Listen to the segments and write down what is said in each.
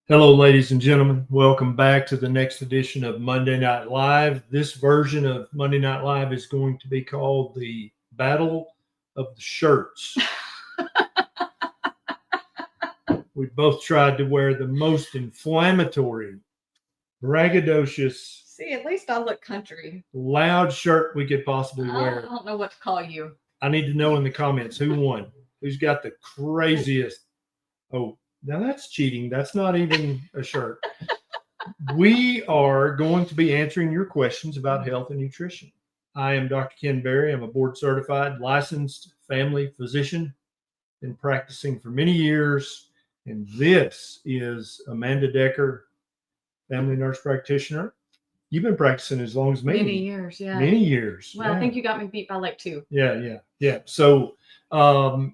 Hello, ladies and gentlemen. Welcome back to the next edition of Monday Night Live. This version of Monday Night Live is going to be called the Battle of the Shirts. We both tried to wear the most inflammatory, braggadocious, See, at least I look country. loud shirt we could possibly wear. I don't know what to call you. I need to know in the comments who won, who's got the craziest. Oh, now that's cheating. That's not even a shirt. We are going to be answering your questions about health and nutrition. I am Dr. Ken Berry. I'm a board certified licensed family physician, been practicing for many years. And this is Amanda Decker, family nurse practitioner. You've been practicing as long as me. Many years, yeah. Many years. Well, yeah. I think you got me beat by like 2. Yeah. So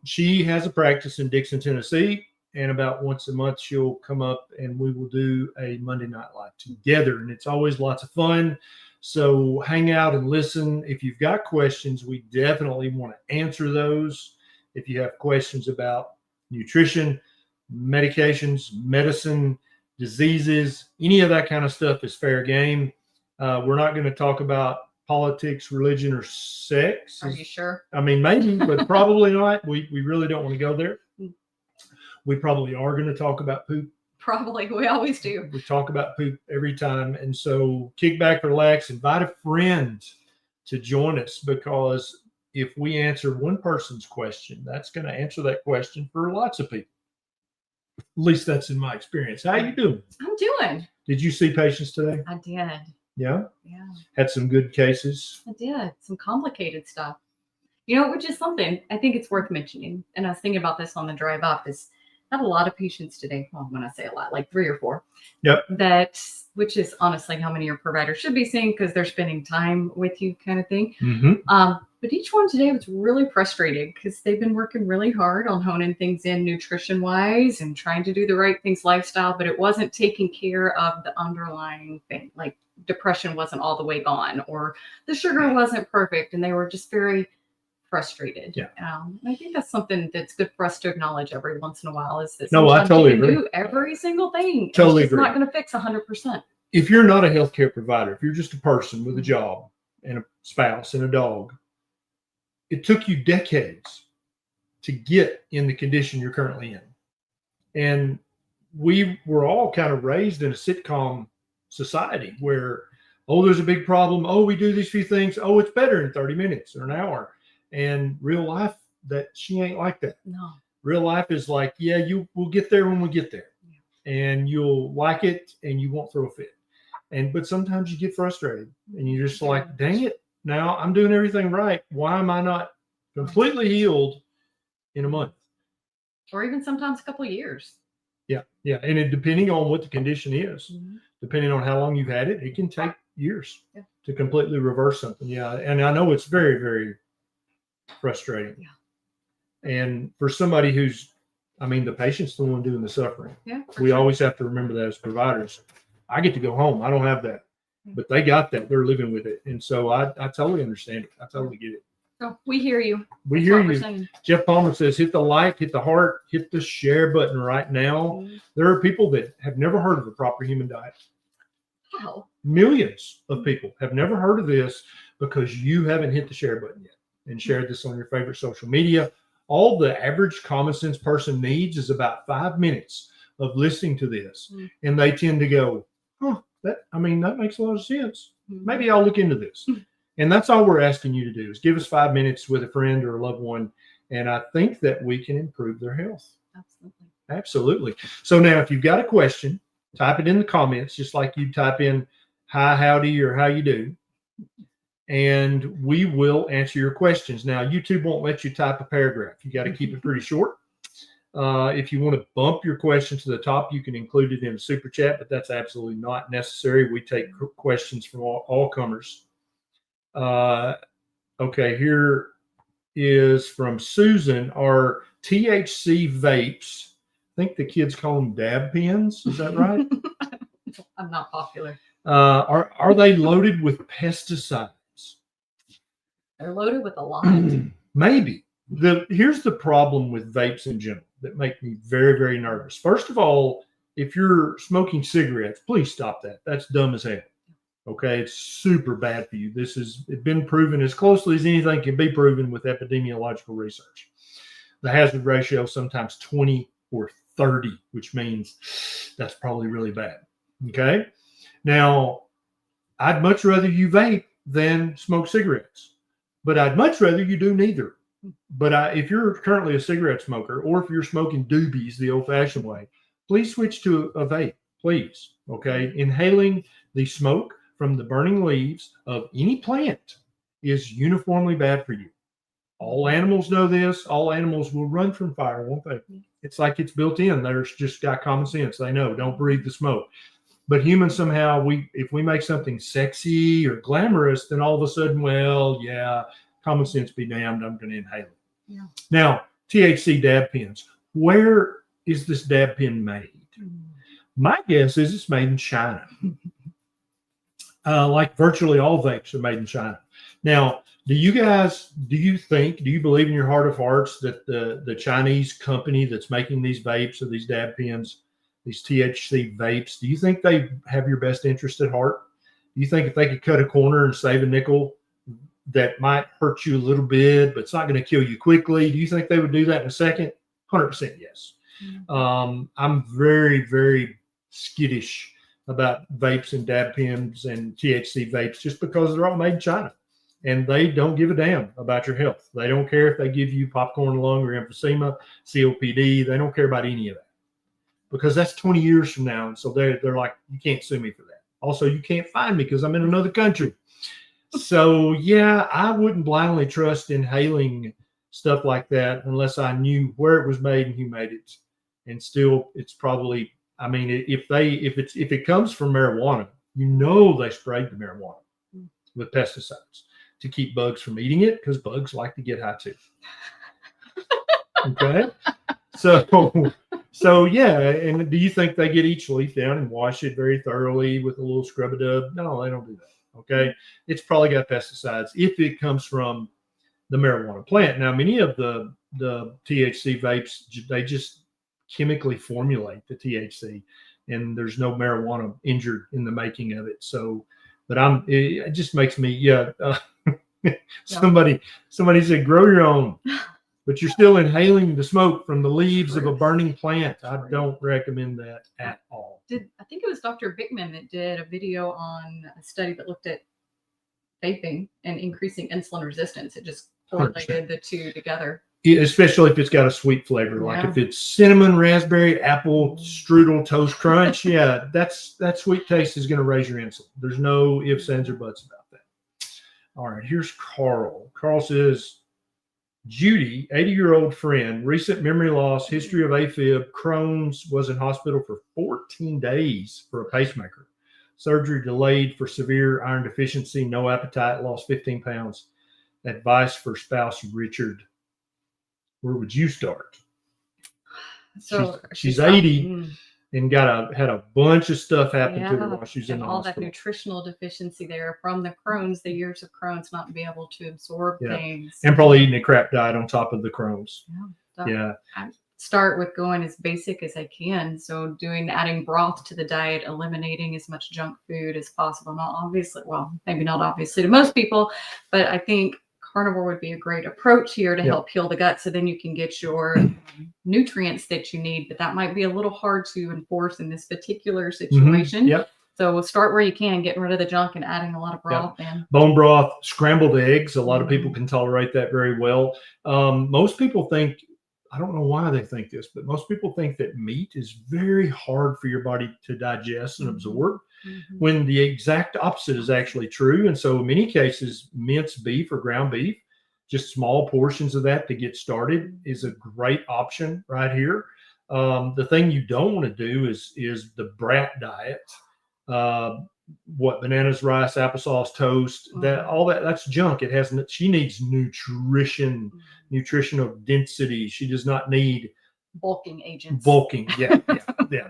she has a practice in Dixon, Tennessee. And about once a month, she'll come up and we will do a Monday Night Live together. And it's always lots of fun. So hang out and listen. If you've got questions, we definitely want to answer those. If you have questions about nutrition, medications, medicine, diseases, any of that kind of stuff is fair game. We're not going to talk about politics, religion, or sex. Are you sure? I mean, maybe, but probably not. We really don't want to go there. We probably are going to talk about poop. Probably. We always do. We talk about poop every time. And so kick back, relax, invite a friend to join us, because if we answer one person's question, that's going to answer that question for lots of people. At least that's in my experience. How you doing? I'm doing. Did you see patients today? I did. Yeah? Yeah. Had some good cases? I did. Some complicated stuff. You know, which is something I think it's worth mentioning. And I was thinking about this on the drive up is I had a lot of patients today. Well, when I say a lot, like 3 or 4. Yep. Which is honestly how many your provider should be seeing, because they're spending time with you, kind of thing. Mm-hmm. But each one today was really frustrating because they've been working really hard on honing things in nutrition wise and trying to do the right things lifestyle, but it wasn't taking care of the underlying thing. Like depression wasn't all the way gone, or the sugar wasn't perfect, and they were just very frustrated. Yeah. I think that's something that's good for us to acknowledge every once in a while, is that No, I sometimes totally you can agree. do every single thing. Totally it's agree. not going to fix 100%. If you're not a healthcare provider, if you're just a person with a job and a spouse and a dog, it took you decades to get in the condition you're currently in. And we were all kind of raised in a sitcom society where, oh, there's a big problem. Oh, we do these few things. Oh, it's better in 30 minutes or an hour. And real life, that she ain't like that. No. Real life is like, yeah, we'll get there when we get there. Yeah. And you'll like it and you won't throw a fit. But sometimes you get frustrated and you're just like, dang it, now I'm doing everything right. Why am I not completely healed in a month? Or even sometimes a couple of years. Yeah. And depending on what the condition is, depending on how long you've had it, it can take years to completely reverse something. Yeah. And I know it's very, very frustrating. Yeah. And for somebody the patient's the one doing the suffering. Yeah. We always have to remember that as providers. I get to go home. I don't have that. But they got that. They're living with it. And so I totally understand it. I totally get it. So we hear you. We hear you. Jeff Palmer says, hit the like, hit the heart, hit the share button right now. There are people that have never heard of the proper human diet. Wow. Millions of people have never heard of this because you haven't hit the share button yet and shared this on your favorite social media. All the average common sense person needs is about 5 minutes of listening to this. And they tend to go, that makes a lot of sense. Maybe I'll look into this. And that's all we're asking you to do, is give us 5 minutes with a friend or a loved one. And I think that we can improve their health. Absolutely. So now if you've got a question, type it in the comments, just like you type in hi, howdy, or how you do. And we will answer your questions. Now, YouTube won't let you type a paragraph. You got to keep it pretty short. If you want to bump your question to the top, you can include it in a super chat, but that's absolutely not necessary. We take questions from all comers. Okay, here is from Susan. Are THC vapes, I think the kids call them dab pens. Is that right? I'm not popular. Are they loaded with pesticides? They're loaded with a lot. Maybe. Here's the problem with vapes in general that make me very, very nervous. First of all, if you're smoking cigarettes, please stop that. That's dumb as hell. Okay, it's super bad for you. This has been proven as closely as anything can be proven with epidemiological research. The hazard ratio sometimes 20 or 30, which means that's probably really bad. Okay, now I'd much rather you vape than smoke cigarettes, but I'd much rather you do neither. But if you're currently a cigarette smoker, or if you're smoking doobies the old-fashioned way, please switch to a vape, please. Okay, inhaling the smoke from the burning leaves of any plant is uniformly bad for you. All animals know this. All animals will run from fire, won't they? It's like it's built in. They're just got common sense. They know, don't breathe the smoke. But humans somehow, if we make something sexy or glamorous, then all of a sudden, well, yeah, common sense be damned, I'm going to inhale it. Yeah. Now, THC dab pens. Where is this dab pen made? My guess is it's made in China. Like virtually all vapes are made in China. Now, do you believe in your heart of hearts that the Chinese company that's making these vapes or these dab pens, these THC vapes, do you think they have your best interest at heart? Do you think if they could cut a corner and save a nickel, that might hurt you a little bit, but it's not going to kill you quickly? Do you think they would do that in a second? 100% yes. I'm very, very skittish about vapes and dab pens and THC vapes just because they're all made in China. And they don't give a damn about your health. They don't care if they give you popcorn lung or emphysema, COPD. They don't care about any of that, because that's 20 years from now. And so they're like, you can't sue me for that. Also, you can't find me because I'm in another country. So yeah, I wouldn't blindly trust inhaling stuff like that unless I knew where it was made and who made it. And still, it's probably, I mean, if it comes from marijuana, they sprayed the marijuana with pesticides to keep bugs from eating it, because bugs like to get high too. Okay, so yeah. And do you think they get each leaf down and wash it very thoroughly with a little scrub-a-dub? No, they don't do that. Okay, it's probably got pesticides if it comes from the marijuana plant. Now, many of the THC vapes, they just chemically formulate the THC, and there's no marijuana injured in the making of it. So, but it just makes me, somebody said, grow your own, but you're still inhaling the smoke from the leaves of a burning plant. I don't recommend that at all. I think it was Dr. Bickman that did a video on a study that looked at vaping and increasing insulin resistance. It just correlated 100%. The two together. Especially if it's got a sweet flavor, like if it's cinnamon, raspberry, apple, strudel, toast crunch. Yeah, that sweet taste is going to raise your insulin. There's no ifs, ands, or buts about that. All right, here's Carl. Carl says, Judy, 80-year-old friend, recent memory loss, history of AFib, Crohn's, was in hospital for 14 days for a pacemaker. Surgery delayed for severe iron deficiency, no appetite, lost 15 pounds. Advice for spouse Richard. Where would you start? So she's 80 and had a bunch of stuff happen to her while she's in the all hospital. That nutritional deficiency there from the Crohn's, the years of Crohn's, not being able to absorb things. And probably eating a crap diet on top of the Crohn's. I start with going as basic as I can. So adding broth to the diet, eliminating as much junk food as possible. Maybe not obviously to most people, but I think carnivore would be a great approach here to help heal the gut, so then you can get your nutrients that you need. But that might be a little hard to enforce in this particular situation. So we'll start where you can, getting rid of the junk and adding a lot of broth in. Bone broth, scrambled eggs. A lot of people can tolerate that very well. Most people think, I don't know why they think this, but most people think that meat is very hard for your body to digest and absorb, when the exact opposite is actually true. And so in many cases, minced beef or ground beef, just small portions of that to get started, is a great option right here. The thing you don't want to do is the brat diet. Bananas, rice, applesauce, toast, that's junk. She needs nutritional density. She does not need bulking agents. Yeah.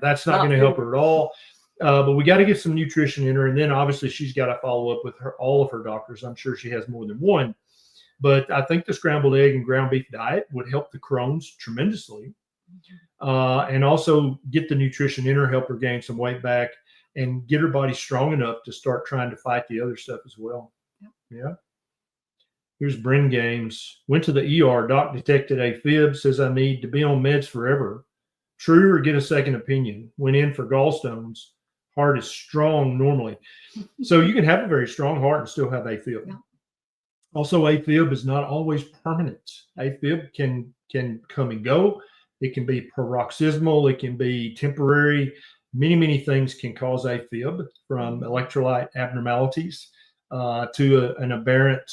That's not going to help her at all. But we got to get some nutrition in her. And then obviously she's got to follow up with all of her doctors. I'm sure she has more than one, but I think the scrambled egg and ground beef diet would help the Crohn's tremendously. and also get the nutrition in her, help her gain some weight back, and get her body strong enough to start trying to fight the other stuff as well. Yeah. Here's Bryn Games. Went to the ER. Doc detected AFib. Says I need to be on meds forever. True or get a second opinion? Went in for gallstones. Heart is strong normally. So you can have a very strong heart and still have AFib. Yeah. Also, AFib is not always permanent. AFib can come and go. It can be paroxysmal. It can be temporary. Many things can cause AFib, from electrolyte abnormalities to an aberrant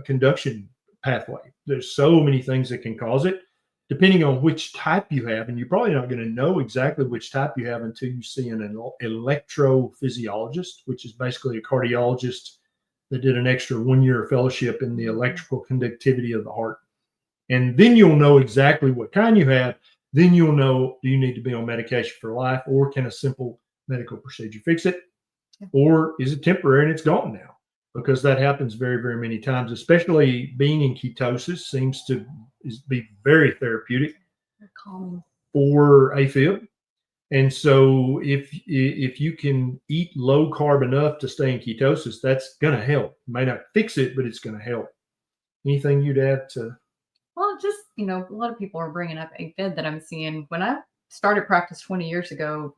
conduction pathway. There's so many things that can cause it, depending on which type you have. And you're probably not going to know exactly which type you have until you see an electrophysiologist, which is basically a cardiologist that did an extra 1 year fellowship in the electrical conductivity of the heart. And then you'll know exactly what kind you have. Then you'll know, do you need to be on medication for life, or can a simple medical procedure fix it? Or is it temporary and it's gone now? Because that happens very many times, especially being in ketosis seems to be very therapeutic for AFib. And so if you can eat low carb enough to stay in ketosis, that's going to help. It may not fix it, but it's going to help. Anything you'd add to? Well, just, a lot of people are bringing up AFib that I'm seeing. When I started practice 20 years ago,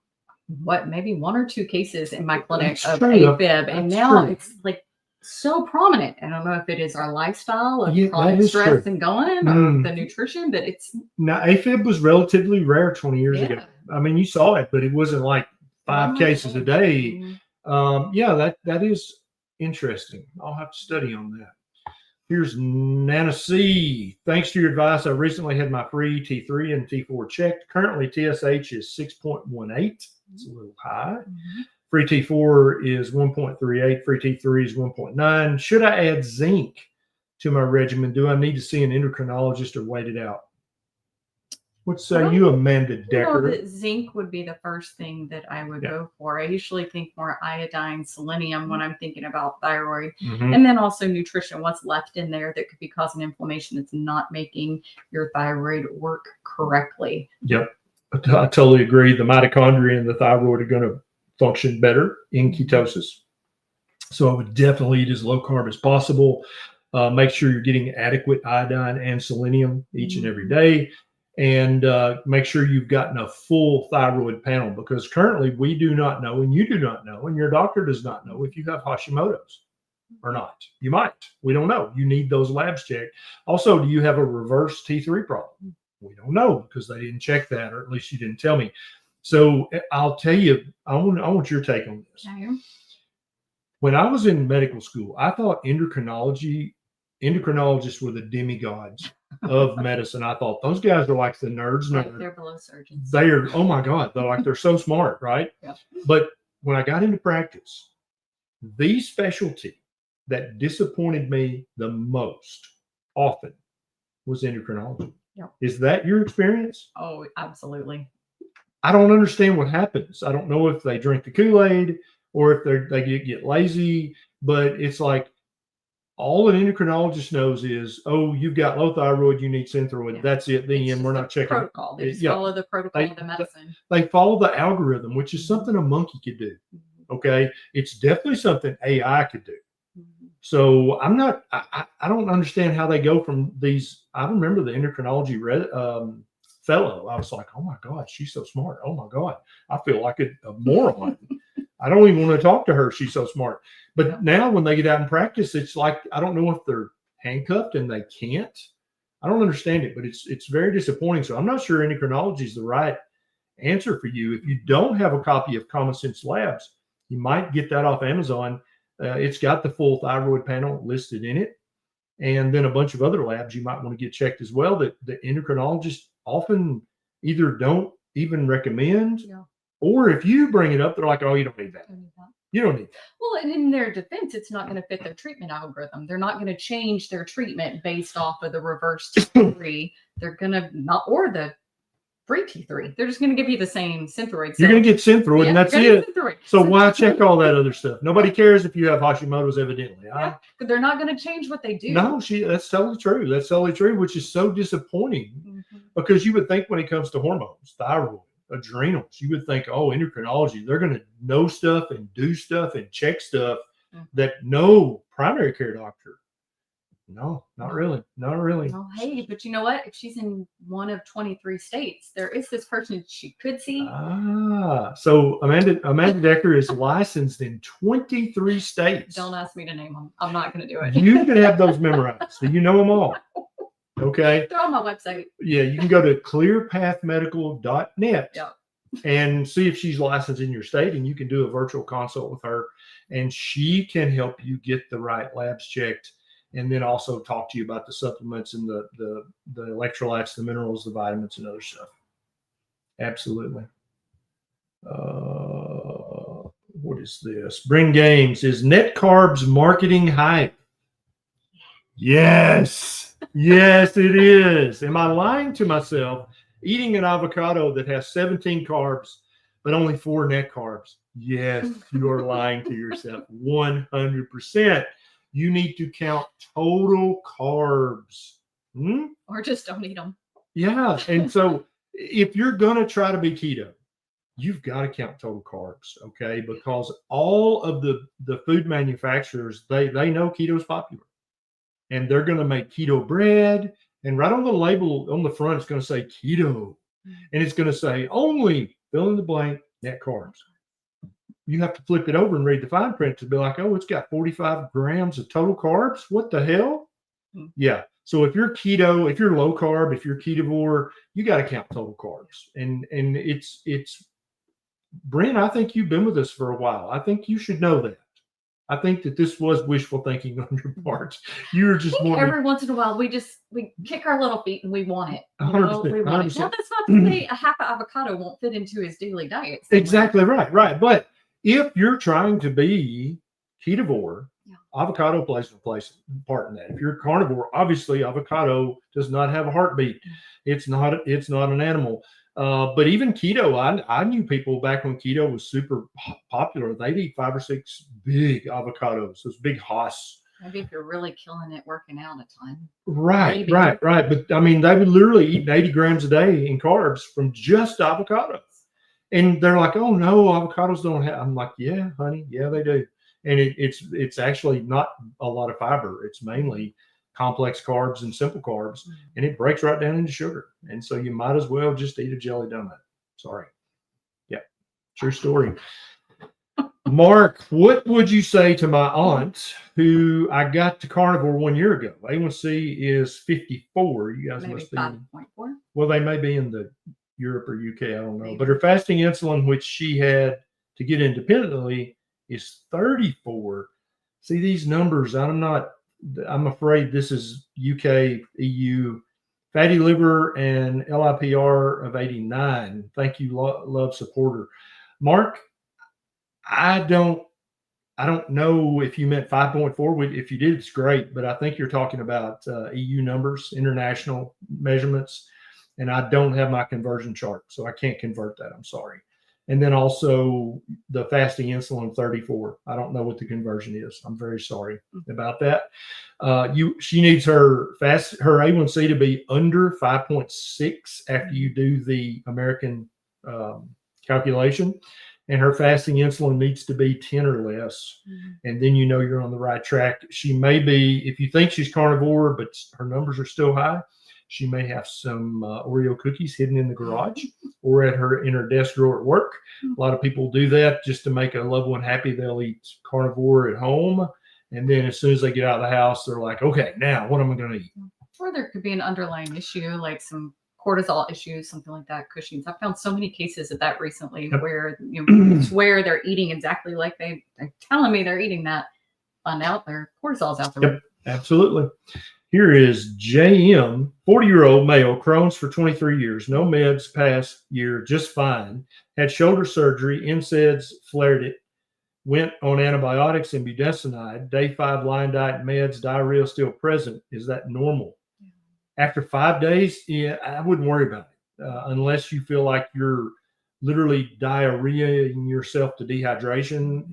maybe 1 or 2 cases in my clinic of AFib. And now it's like so prominent. I don't know if it is our lifestyle of chronic stress and going, or the nutrition, but it's. Now, AFib was relatively rare 20 years ago. I mean, you saw it, but it wasn't like 5 cases a day. That is interesting. I'll have to study on that. Here's Nana C. Thanks to your advice, I recently had my free T3 and T4 checked. Currently, TSH is 6.18. It's a little high. Free T4 is 1.38. Free T3 is 1.9. Should I add zinc to my regimen? Do I need to see an endocrinologist or wait it out? What say you, Amanda Decker? That zinc would be the first thing that I would go for. I usually think more iodine, selenium when I'm thinking about thyroid. And then also nutrition, what's left in there that could be causing inflammation that's not making your thyroid work correctly. Yep, I totally agree. The mitochondria and the thyroid are going to function better in ketosis. So I would definitely eat as low carb as possible. Make sure you're getting adequate iodine and selenium each and every day. And make sure you've gotten a full thyroid panel, because currently we do not know, and you do not know, and your doctor does not know if you have Hashimoto's or not. You might. We don't know. You need those labs checked. Also, do you have a reverse T3 problem? We don't know, because they didn't check that, or at least you didn't tell me. So I'll tell you, I want your take on this. When I was in medical school, I thought endocrinologists were the demigods of medicine. I thought those guys are like the nerds. They're below surgeons. They are, oh my God, they're so smart, right? But when I got into practice, the specialty that disappointed me the most often was endocrinology. Is that your experience? Oh, absolutely. I don't understand what happens. I don't know if they drink the Kool-Aid or if they get lazy, but it's like, all an endocrinologist knows is, oh, you've got low thyroid, you need Synthroid. That's it. The end. We're not checking. Protocol. They just follow the protocol of the medicine. They follow the algorithm, which is something a monkey could do. Okay. It's definitely something AI could do. So I don't understand how they go from these. I remember the endocrinology fellow. I was like, oh my God, she's so smart. Oh my God. I feel like a moron. I don't even want to talk to her. She's so smart. But now when they get out and practice, it's like, I don't know if they're handcuffed and they can't. I don't understand it, but it's very disappointing. So I'm not sure endocrinology is the right answer for you. If you don't have a copy of Common Sense Labs, you might get that off Amazon. It's got the full thyroid panel listed in it. And then a bunch of other labs you might want to get checked as well that the endocrinologists often either don't even recommend, or if you bring it up, they're like, oh, you don't need that. You don't need that. Well, and in their defense, it's not going to fit their treatment algorithm. They're not going to change their treatment based off of the reverse T3. They're going to not, or the free T3. They're just going to give you the same Synthroid. You're going to get Synthroid, and that's it. So why check all that other stuff? Nobody cares if you have Hashimoto's, evidently. They're not going to change what they do. No, that's totally true. That's totally true, which is so disappointing Because you would think when it comes to hormones, thyroid, adrenals, you would think, oh, endocrinology, they're going to know stuff and do stuff and check stuff that no primary care doctor. No, not really. Not really. Well, hey, but you know what? If she's in one of 23 states, there is this person she could see. So Amanda Decker is licensed in 23 states. Don't ask me to name them. I'm not going to do it. You can have those memorized. So you know them all. Okay. They're on my website. Yeah, you can go to clearpathmedical.net Yeah. and see if she's licensed in your state, and you can do a virtual consult with her, and she can help you get the right labs checked, and then also talk to you about the supplements and the electrolytes, the minerals, the vitamins, and other stuff. Absolutely. What is this? Bring Games. Is net carbs marketing hype? Yes. Yes, it is. Am I lying to myself? Eating an avocado that has 17 carbs, but only 4 net carbs. Yes, you are lying to yourself. 100%. You need to count total carbs. Or just don't eat them. Yeah. And so if you're going to try to be keto, you've got to count total carbs, okay? Because all of the food manufacturers, they know keto is popular. And they're going to make keto bread. And right on the label on the front, it's going to say keto. And it's going to say only fill in the blank net carbs. You have to flip it over and read the fine print to be like, oh, it's got 45 grams of total carbs. What the hell? Yeah. So if you're keto, if you're low carb, if you're ketovore, you got to count total carbs. And it's Brent, I think you've been with us for a while. I think you should know that. I think that this was wishful thinking on your part. You're just more every once in a while we kick our little feet and we want it. 100%, We want it. Now that's not to say a half avocado won't fit into his daily diet. Exactly right. But if you're trying to be ketovore, avocado plays a part in that. If you're carnivore, obviously avocado does not have a heartbeat. It's not an animal. But even keto, I knew people back when keto was super popular. They'd eat 5 or 6 big avocados, those big Haas. Maybe if you're really killing it working out a ton. Right. But I mean, they would literally eat 80 grams a day in carbs from just avocados. And they're like, oh no, avocados don't have. I'm like, yeah, honey, yeah, they do. And it's actually not a lot of fiber. It's mainly complex carbs and simple carbs, and it breaks right down into sugar. And so you might as well just eat a jelly donut. Sorry. Yeah, true story. Mark, what would you say to my aunt who I got to carnivore 1 year ago? A1C is 54. You guys maybe must be 5.4. Well, they may be in the Europe or UK. I don't know. Maybe. But her fasting insulin, which she had to get independently, is 34. See these numbers. I'm afraid this is UK, EU. Fatty liver and LIPR of 89. Thank you, love supporter. Mark, I don't know if you meant 5.4. If you did, it's great. But I think you're talking about EU numbers, international measurements. And I don't have my conversion chart, so I can't convert that. I'm sorry. And then also the fasting insulin 34. I don't know what the conversion is. I'm very sorry about that. She needs her A1C to be under 5.6 after you do the American calculation, and her fasting insulin needs to be 10 or less. And then you know you're on the right track. She may be, if you think she's carnivore, but her numbers are still high, she may have some Oreo cookies hidden in the garage or in her desk drawer at work. A lot of people do that just to make a loved one happy. They'll eat carnivore at home. And then as soon as they get out of the house, they're like, okay, now what am I going to eat? Or there could be an underlying issue, like some cortisol issues, something like that, Cushing's. I've found so many cases of that recently where swear they're eating exactly like they're telling me they're eating that. Find out their cortisol's out there. Yep, absolutely. Here is JM, 40-year-old male, Crohn's for 23 years, no meds past year, just fine. Had shoulder surgery, NSAIDs, flared it, went on antibiotics and budesonide, day 5 line diet meds, diarrhea still present. Is that normal? After 5 days, yeah, I wouldn't worry about it unless you feel like you're literally diarrheaing yourself to dehydration.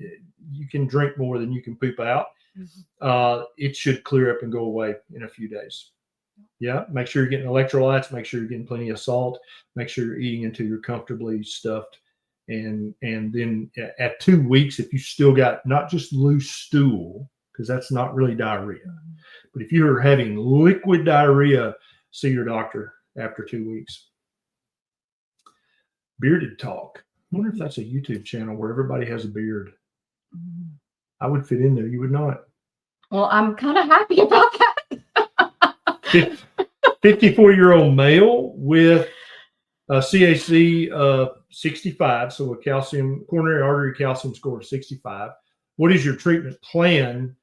You can drink more than you can poop out. It should clear up and go away in a few days. Yeah, make sure you're getting electrolytes, make sure you're getting plenty of salt, make sure you're eating until you're comfortably stuffed. And then at 2 weeks, if you still got not just loose stool, because that's not really diarrhea, but if you're having liquid diarrhea, see your doctor after 2 weeks. Bearded talk. I wonder if that's a YouTube channel where everybody has a beard. I would fit in there. You would not. Well, I'm kind of happy about that. 54-year-old male with a CAC of 65, so a coronary artery calcium score of 65. What is your treatment plan?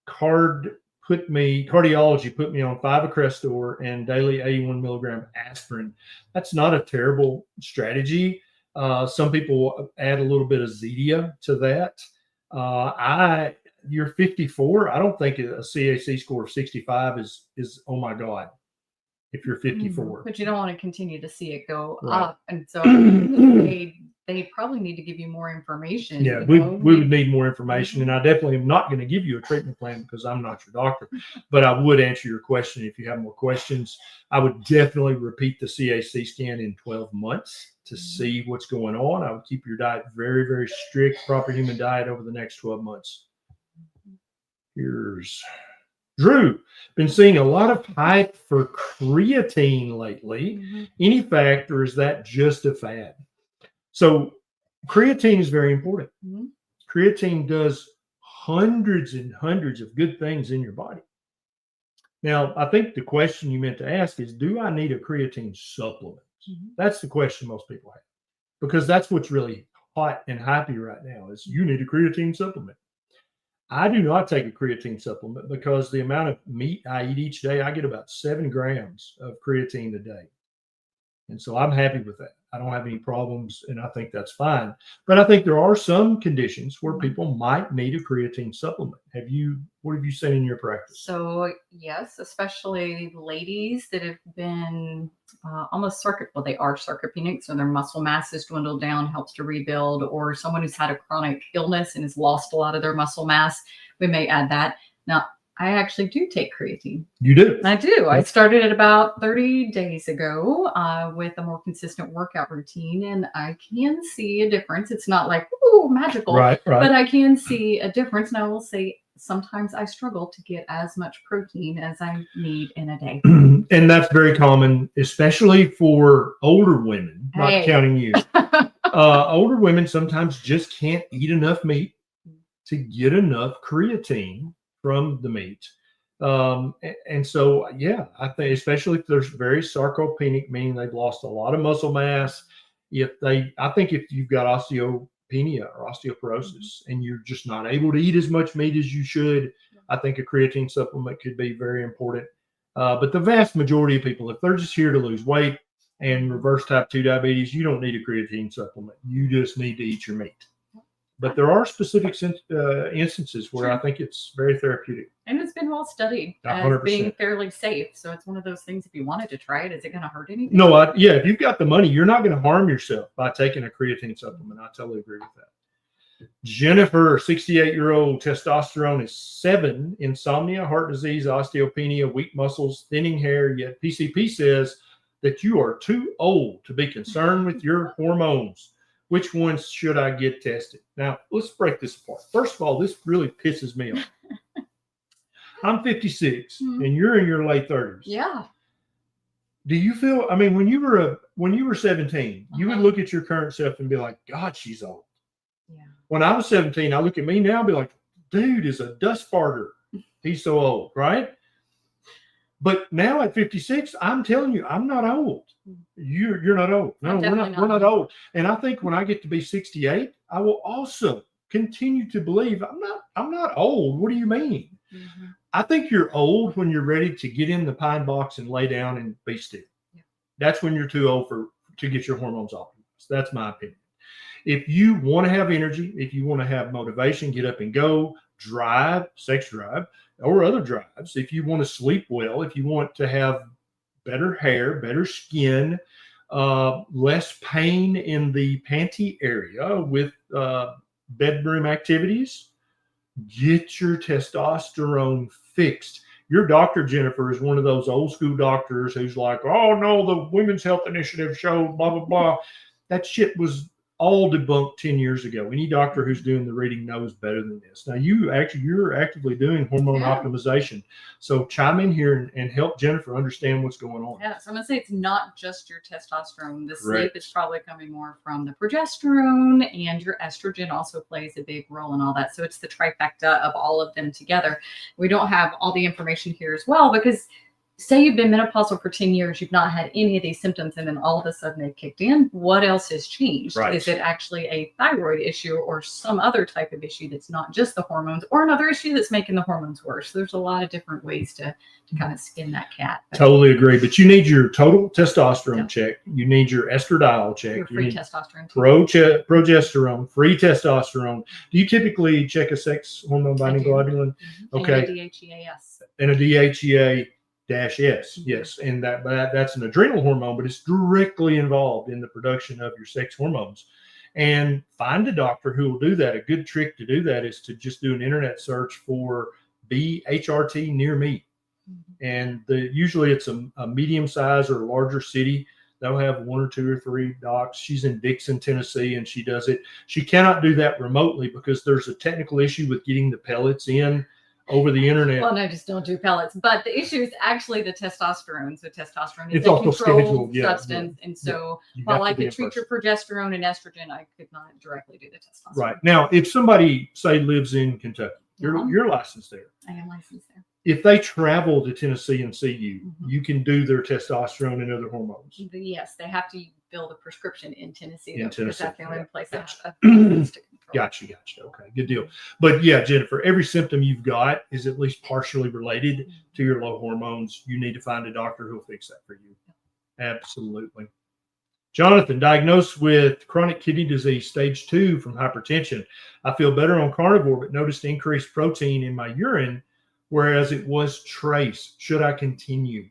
Cardiology put me on 5-Crestor and daily 81 milligram aspirin. That's not a terrible strategy. Some people add a little bit of Zetia to that. You're 54. I don't think a CAC score of 65 is oh my God. If you're 54, but you don't want to continue to see it go right. up, and so they probably need to give you more information. Yeah, we would need more information, and I definitely am not going to give you a treatment plan because I'm not your doctor. But I would answer your question if you have more questions. I would definitely repeat the CAC scan in 12 months to see what's going on. I would keep your diet very, very strict, proper human diet over the next 12 months. Here's Drew. Been seeing a lot of hype for creatine lately. Any fact, or is that just a fad? So creatine is very important. Creatine does hundreds and hundreds of good things in your body. Now, I think the question you meant to ask is, do I need a creatine supplement? That's the question most people have, because that's what's really hot and hypey right now is you need a creatine supplement. I do not take a creatine supplement because the amount of meat I eat each day, I get about 7 grams of creatine a day. And so I'm happy with that. I don't have any problems, and I think that's fine. But I think there are some conditions where people might need a creatine supplement. What have you seen in your practice? So yes, especially ladies that have been almost they are sarcopenic, so their muscle mass has dwindled down, helps to rebuild, or someone who's had a chronic illness and has lost a lot of their muscle mass, we may add that. Now, I actually do take creatine. You do? I do. I started it about 30 days ago with a more consistent workout routine, and I can see a difference. It's not like, ooh, magical, right. But I can see a difference. And I will say sometimes I struggle to get as much protein as I need in a day. And that's very common, especially for older women, not counting you. Older women sometimes just can't eat enough meat to get enough creatine from the meat. And so, yeah, I think especially if they're very sarcopenic, meaning they've lost a lot of muscle mass, I think if you've got osteopenia or osteoporosis and you're just not able to eat as much meat as you should, I think a creatine supplement could be very important. But the vast majority of people, if they're just here to lose weight and reverse type 2 diabetes, you don't need a creatine supplement. You just need to eat your meat. But there are specific instances where I think it's very therapeutic. And it's been well studied 100%. As being fairly safe. So it's one of those things, if you wanted to try it, is it going to hurt anything? No, if you've got the money, you're not going to harm yourself by taking a creatine supplement. I totally agree with that. Jennifer, 68-year-old, testosterone is 7, insomnia, heart disease, osteopenia, weak muscles, thinning hair, yet PCP says that you are too old to be concerned with your hormones. Which ones should I get tested? Now, let's break this apart. First of all, this really pisses me off. I'm 56 and you're in your late 30s. Yeah. Do you feel, when you were 17, you would look at your current self and be like, God, she's old. Yeah. When I was 17, I look at me now and be like, dude is a dust farter. He's so old, right? But now at 56, I'm telling you, I'm not old. You're not old. No, we're not old. And I think when I get to be 68, I will also continue to believe I'm not old. What do you mean? I think you're old when you're ready to get in the pine box and lay down and be still. Yeah. That's when you're too old to get your hormones optimized. That's my opinion. If you want to have energy, if you want to have motivation, get up and go, drive, sex drive, or other drives. If you want to sleep well, if you want to have better hair, better skin, less pain in the panty area with bedroom activities, get your testosterone fixed. Your doctor, Jennifer, is one of those old school doctors who's like, oh no, the Women's Health Initiative showed blah, blah, blah. That shit was all debunked 10 years ago. Any doctor who's doing the reading knows better than this. Now you're actively doing hormone optimization. So chime in here and help Jennifer understand what's going on. Yeah, so I'm gonna say it's not just your testosterone. The Correct. sleep is probably coming more from the progesterone, and your estrogen also plays a big role in all that. So it's the trifecta of all of them together. We don't have all the information here as well, because say you've been menopausal for 10 years, you've not had any of these symptoms, and then all of a sudden they've kicked in. What else has changed? Right. Is it actually a thyroid issue or some other type of issue that's not just the hormones, or another issue that's making the hormones worse? There's a lot of different ways to kind of skin that cat. Totally agree. But you need your total testosterone check. You need your estradiol check. Your free testosterone. Progesterone, free testosterone. Do you typically check a sex hormone binding globulin? Okay. And a DHEAS. And a DHEA -S, yes, and that's an adrenal hormone, but it's directly involved in the production of your sex hormones. And find a doctor who will do that. A good trick to do that is to just do an internet search for BHRT near me, and usually it's a medium size or larger city. They'll have 1 or 2 or 3 docs. She's in Dixon, Tennessee, and she does it. She cannot do that remotely because there's a technical issue with getting the pellets in over the internet. Well, no, just don't do pellets. But the issue is actually the testosterone. So testosterone is It's a also controlled scheduled, substance. And so You while have I to be could in treat your progesterone and estrogen, I could not directly do the testosterone. Right. Now, if somebody, say, lives in Kentucky, you're licensed there. I am licensed there. If they travel to Tennessee and see you, you can do their testosterone and other hormones. Yes, they have to fill the prescription in Tennessee. In Because Tennessee, that's the only yeah. place that Gotcha. has to control. Gotcha. Okay, good deal. But yeah, Jennifer, every symptom you've got is at least partially related to your low hormones. You need to find a doctor who'll fix that for you. Absolutely. Jonathan, diagnosed with chronic kidney disease, stage 2 from hypertension. I feel better on carnivore, but noticed increased protein in my urine, whereas it was trace. Should I continue?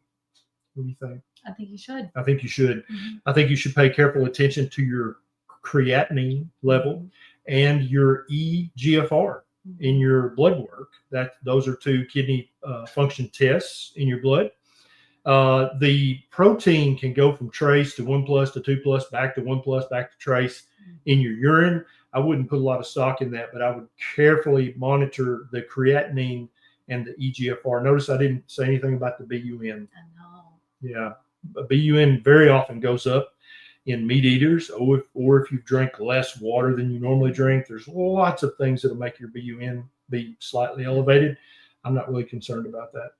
What do you think? I think you should. I think you should. I think you should pay careful attention to your creatinine level and your eGFR in your blood work. Those are 2 kidney function tests in your blood. The protein can go from trace to 1+ to 2+, back to 1+, back to trace in your urine. I wouldn't put a lot of stock in that, but I would carefully monitor the creatinine and the eGFR. Notice I didn't say anything about the BUN. I know. Yeah, BUN very often goes up in meat eaters, or if you drink less water than you normally drink. There's lots of things that'll make your BUN be slightly elevated. I'm not really concerned about that.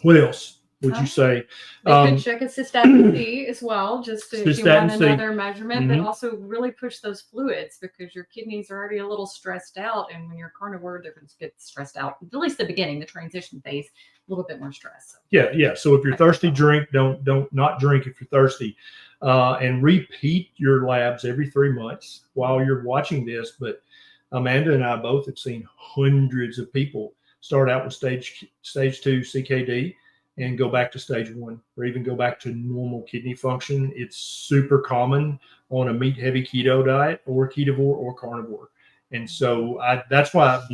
What else would you say? They could check a cystatin C as well, just if you want another measurement, but also really push those fluids, because your kidneys are already a little stressed out, and when you're carnivore, they're going to get stressed out. At least the beginning, the transition phase, a little bit more stress. Yeah. So if you're thirsty, drink. Don't not drink if you're thirsty, and repeat your labs every 3 months while you're watching this. But Amanda and I both have seen hundreds of people start out with stage 2 CKD and go back to stage 1, or even go back to normal kidney function. It's super common on a meat-heavy keto diet, or ketovore, or carnivore. And so that's why,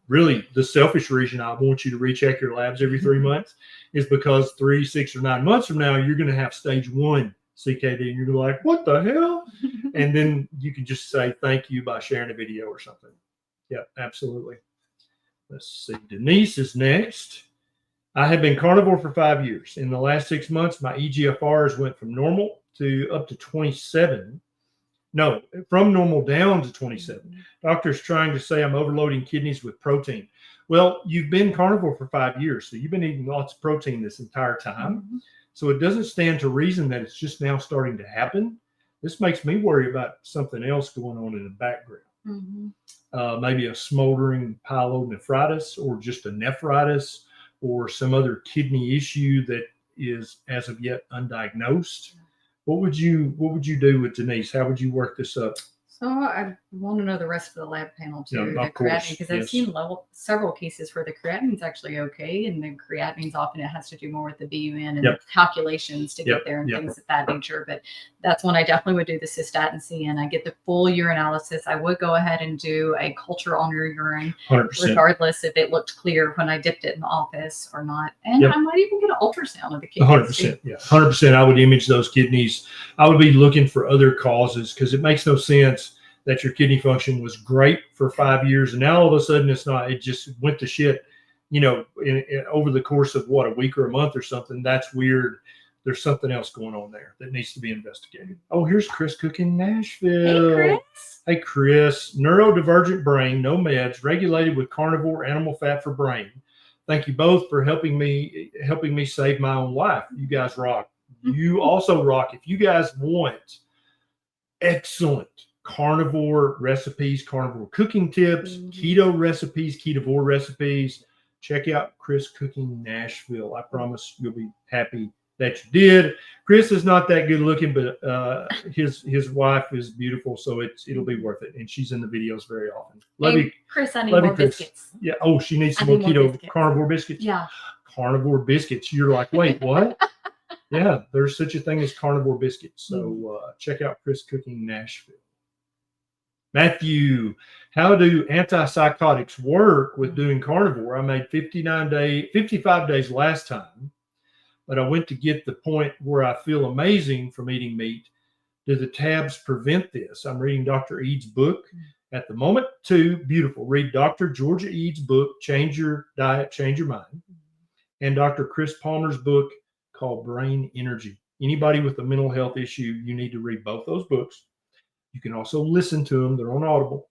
really, the selfish reason I want you to recheck your labs every 3 months is because 3, 6, or 9 months from now, you're going to have stage 1 CKD, and you're gonna be like, what the hell? And then you can just say thank you by sharing a video or something. Yeah, absolutely. Let's see. Denise is next. I have been carnivore for 5 years. In the last 6 months, my eGFRs went from normal to up to 27. No, from normal down to 27. Doctor's trying to say I'm overloading kidneys with protein. Well, you've been carnivore for 5 years, so you've been eating lots of protein this entire time. So it doesn't stand to reason that it's just now starting to happen. This makes me worry about something else going on in the background. Maybe a smoldering pyelonephritis, or just a nephritis, or some other kidney issue that is as of yet undiagnosed. What would you do with Denise? How would you work this up? So I want to know the rest of the lab panel too, Yeah, the of course, creatinine, because I've yes. seen several cases where the creatinine's actually okay, and the creatinine's often it has to do more with the BUN and Yep. calculations to Yep, get there and yep. things of that nature. But that's when I definitely would do the cystatin C, and I get the full urinalysis. I would go ahead and do a culture on your urine, 100%. regardless if it looked clear when I dipped it in the office or not. And Yep. I might even get an ultrasound of the kidneys. 100%. Yeah, 100%. I would image those kidneys. I would be looking for other causes, because it makes no sense that your kidney function was great for 5 years and now all of a sudden it's not. It just went to shit, over the course of a week or a month or something. That's weird. There's something else going on there that needs to be investigated. Oh, here's Chris Cook in Nashville. Hey, Chris. Hey, Chris. Neurodivergent brain, no meds, regulated with carnivore animal fat for brain. Thank you both for helping me save my own life. You guys rock. You also rock. If you guys want excellent carnivore recipes, carnivore cooking tips, keto recipes, Ketovore recipes, check out Chris Cooking Nashville. I promise you'll be happy that you did. Chris is not that good looking, but his wife is beautiful, so it'll be worth it. And she's in the videos very often. Love you, Chris. I need more biscuits. Yeah. Oh, she needs some more keto biscuits. carnivore biscuits. Yeah. Carnivore biscuits. You're like, wait, what? Yeah, there's such a thing as carnivore biscuits. So check out Chris Cooking Nashville. Matthew, how do antipsychotics work with doing carnivore? I made 55 days last time, but I went to get the point where I feel amazing from eating meat. Do the tabs prevent this? I'm reading Dr. Eads' book at the moment too. Beautiful. Read Dr. Georgia Eads' book, Change Your Diet, Change Your Mind, and Dr. Chris Palmer's book called Brain Energy. Anybody with a mental health issue, you need to read both those books. You can also listen to them. They're on Audible.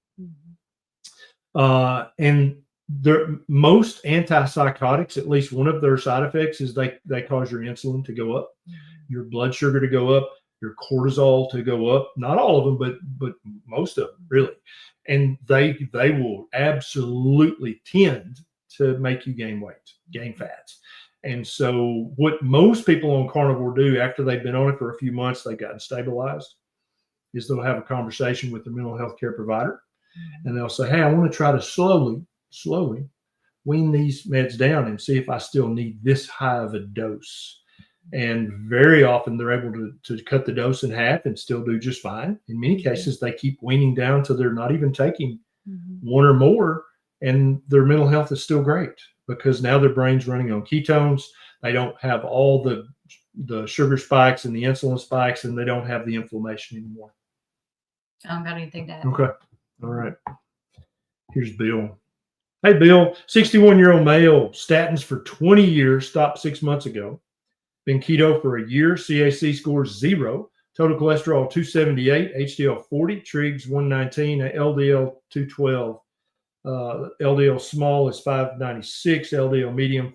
And most antipsychotics, at least one of their side effects is they cause your insulin to go up, your blood sugar to go up, your cortisol to go up. Not all of them, but most of them, really. And they will absolutely tend to make you gain weight, gain fats. And so what most people on carnivore do after they've been on it for a few months, they've gotten stabilized, is they'll have a conversation with the mental health care provider, and they'll say, hey, I want to try to slowly wean these meds down and see if I still need this high of a dose. And very often they're able to cut the dose in half and still do just fine. In many cases, they keep weaning down till they're not even taking one or more, and their mental health is still great because now their brain's running on ketones. They don't have all the sugar spikes and the insulin spikes, and they don't have the inflammation anymore. I don't got anything to add. Okay. All right. Here's Bill. Hey, Bill, 61-year-old male, statins for 20 years, stopped 6 months ago. Been keto for a year, CAC score 0, total cholesterol 278, HDL 40, trigs 119, LDL 212. LDL small is 596, LDL medium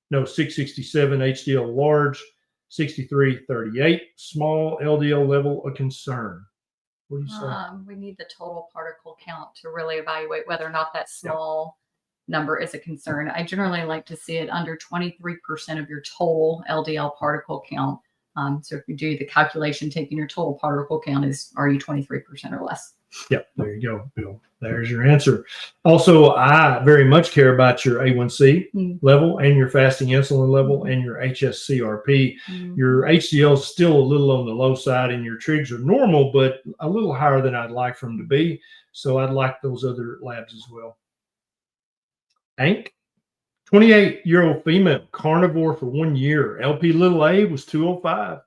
667, HDL large 6338. Small LDL level a concern. What do you say? We need the total particle count to really evaluate whether or not that small number is a concern. I generally like to see it under 23% of your total LDL particle count. So if you do the calculation, taking your total particle count are you 23% or less? Yep, there you go, Bill. There's your answer. Also, I very much care about your A1C level and your fasting insulin level and your HSCRP. Your HDL is still a little on the low side, and your trigs are normal, but a little higher than I'd like for them to be. So I'd like those other labs as well. Hank, 28-year-old female, carnivore for 1 year. LP little a was 205,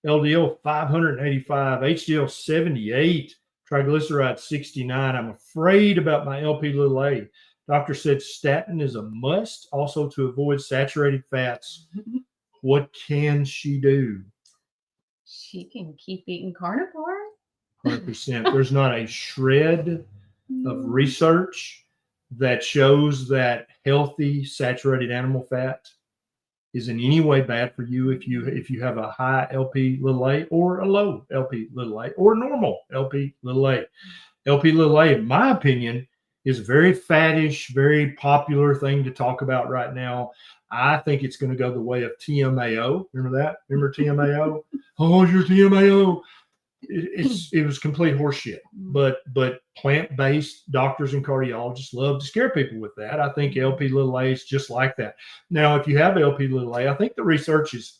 LDL 585, HDL 78. Triglyceride 69. I'm afraid about my LP little a. Doctor said statin is a must, also to avoid saturated fats. What can she do? She can keep eating carnivore. 100%. There's not a shred of research that shows that healthy saturated animal fat is in any way bad for you if you have a high LP little a or a low LP little a or normal LP little a. LP little a, in my opinion, is a very fattish, very popular thing to talk about right now. I think it's going to go the way of TMAO. Remember that? Remember TMAO? Oh, your TMAO. it was complete horseshit. But plant-based doctors and cardiologists love to scare people with that. I think LP(a) is just like that. Now, if you have LP(a), I think the research is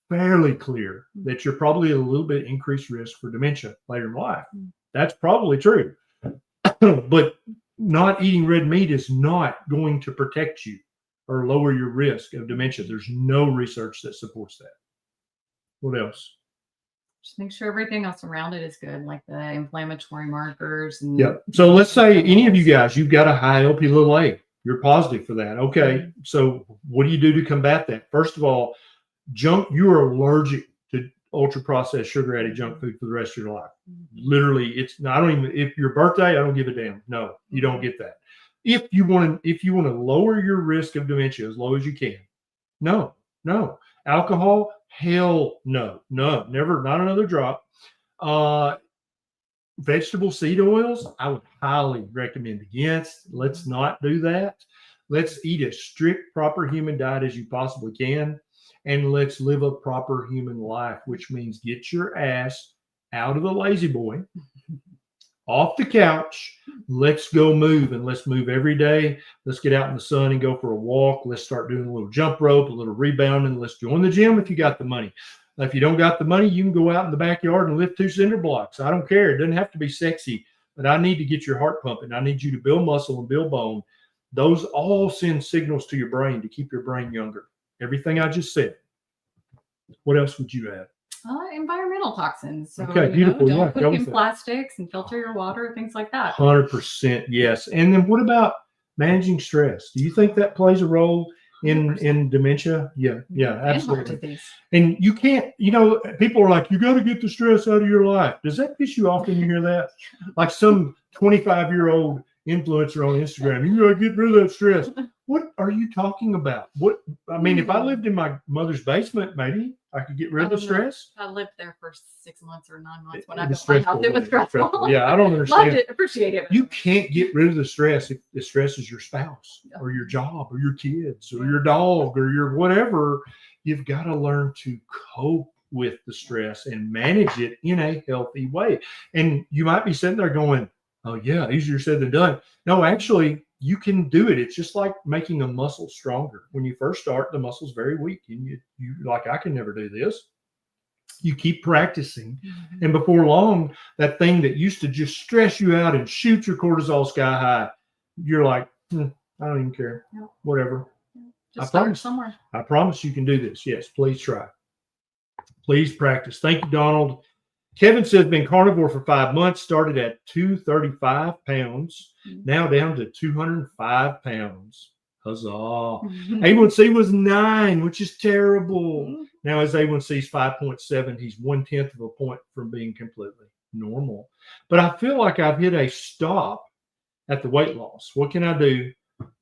fairly clear that you're probably at a little bit increased risk for dementia later in life. That's probably true. But not eating red meat is not going to protect you or lower your risk of dementia. There's no research that supports that. What else? Just make sure everything else around it is good, like the inflammatory markers. And yeah. So let's say any of you guys, you've got a high LP(a). You're positive for that. Okay. So what do you do to combat that? First of all, you are allergic to ultra processed sugar added junk food for the rest of your life. Literally, if your birthday, I don't give a damn. No, you don't get that. If you want to lower your risk of dementia as low as you can, no. Alcohol, hell no, never, not another drop. Vegetable seed oils, I would highly recommend against. Let's not do that. Let's eat a strict, proper human diet as you possibly can. And let's live a proper human life, which means get your ass out of the lazy boy, off the couch. Let's go move, and let's move every day. Let's get out in the sun and go for a walk. Let's start doing a little jump rope, a little rebounding. Let's join the gym if you got the money. If you don't got the money, you can go out in the backyard and lift 2 cinder blocks. I don't care. It doesn't have to be sexy, but I need to get your heart pumping. I need you to build muscle and build bone. Those all send signals to your brain to keep your brain younger. Everything I just said. What else would you add? Environmental toxins. So, okay, beautiful. Don't cook in plastics and filter your water, things like that. 100%, yes. And then what about managing stress? Do you think that plays a role in dementia? Yeah, absolutely. And you can't, people are like, you got to get the stress out of your life. Does that piss you off when you hear that? Like some 25-year-old influencer on Instagram, you got to get rid of that stress. What are you talking about? If I lived in my mother's basement, maybe I could get rid of the stress. I lived there for 6 months or 9 months when I built my house. It was stressful. Yeah, I don't understand. Loved it, appreciate it. You can't get rid of the stress if the stress is your spouse or your job or your kids or your dog or your whatever. You've got to learn to cope with the stress and manage it in a healthy way. And you might be sitting there going, oh yeah, easier said than done. No, actually, you can do it. It's just like making a muscle stronger. When you first start, the muscle's very weak, and you like, I can never do this. You keep practicing, and before long, that thing that used to just stress you out and shoot your cortisol sky high, you're like, I don't even care. No. Whatever. Just start somewhere. I promise you can do this. Yes, please try. Please practice. Thank you, Donald. Kevin says, been carnivore for 5 months, started at 235 pounds, now down to 205 pounds. Huzzah. A1C was 9, which is terrible. Now his A1C is 5.7. He's 1/10 of a point from being completely normal. But I feel like I've hit a stop at the weight loss. What can I do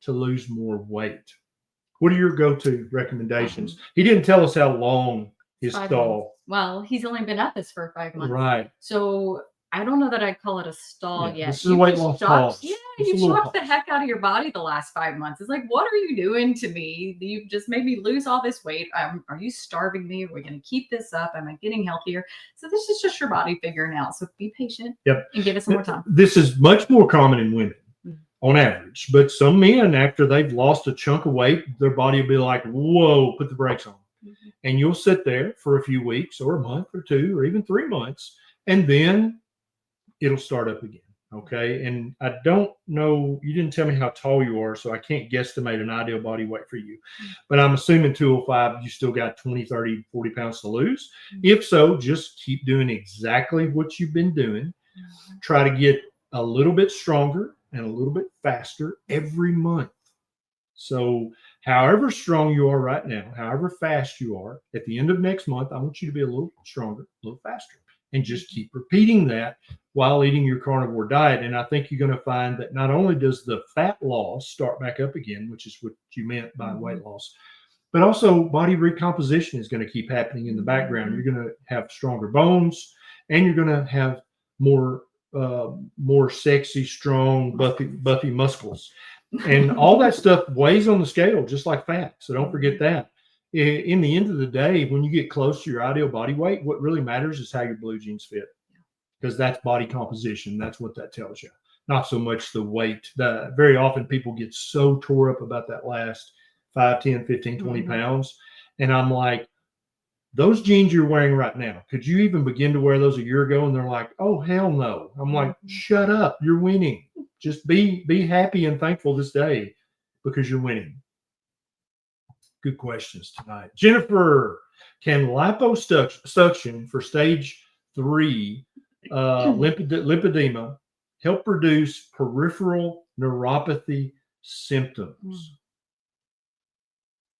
to lose more weight? What are your go-to recommendations? He didn't tell us how long his stall. Well, he's only been at this for 5 months. Right. So I don't know that I'd call it a stall yet. This is a weight loss pause. Yeah, you shocked the heck out of your body the last 5 months. It's like, what are you doing to me? You just made me lose all this weight. Are you starving me? Are we going to keep this up? Am I getting healthier? So this is just your body figuring out. So be patient. Yep. And give it some more time. This is much more common in women on average, but some men, after they've lost a chunk of weight, their body will be like, whoa, put the brakes on. And you'll sit there for a few weeks or a month or 2 or even 3 months, and then it'll start up again. Okay. And I don't know, you didn't tell me how tall you are, so I can't guesstimate an ideal body weight for you, but I'm assuming 205, you still got 20, 30, 40 pounds to lose. If so, just keep doing exactly what you've been doing. Try to get a little bit stronger and a little bit faster every month. So however strong you are right now, however fast you are, at the end of next month, I want you to be a little stronger, a little faster, and just keep repeating that while eating your carnivore diet. And I think you're going to find that not only does the fat loss start back up again, which is what you meant by weight loss, but also body recomposition is going to keep happening in the background. You're going to have stronger bones, and you're going to have more sexy, strong, buffy muscles. And all that stuff weighs on the scale just like fat. So don't forget that. in the end of the day, when you get close to your ideal body weight, what really matters is how your blue jeans fit, because that's body composition. That's what that tells you. Not so much the weight. Very often people get so tore up about that last 5, 10, 15, 20 pounds. And I'm like, those jeans you're wearing right now, could you even begin to wear those a year ago? And they're like, oh, hell no. I'm like, shut up. You're winning. Just be happy and thankful this day because you're winning. Good questions tonight. Jennifer, can liposuction for stage 3 lipedema help reduce peripheral neuropathy symptoms?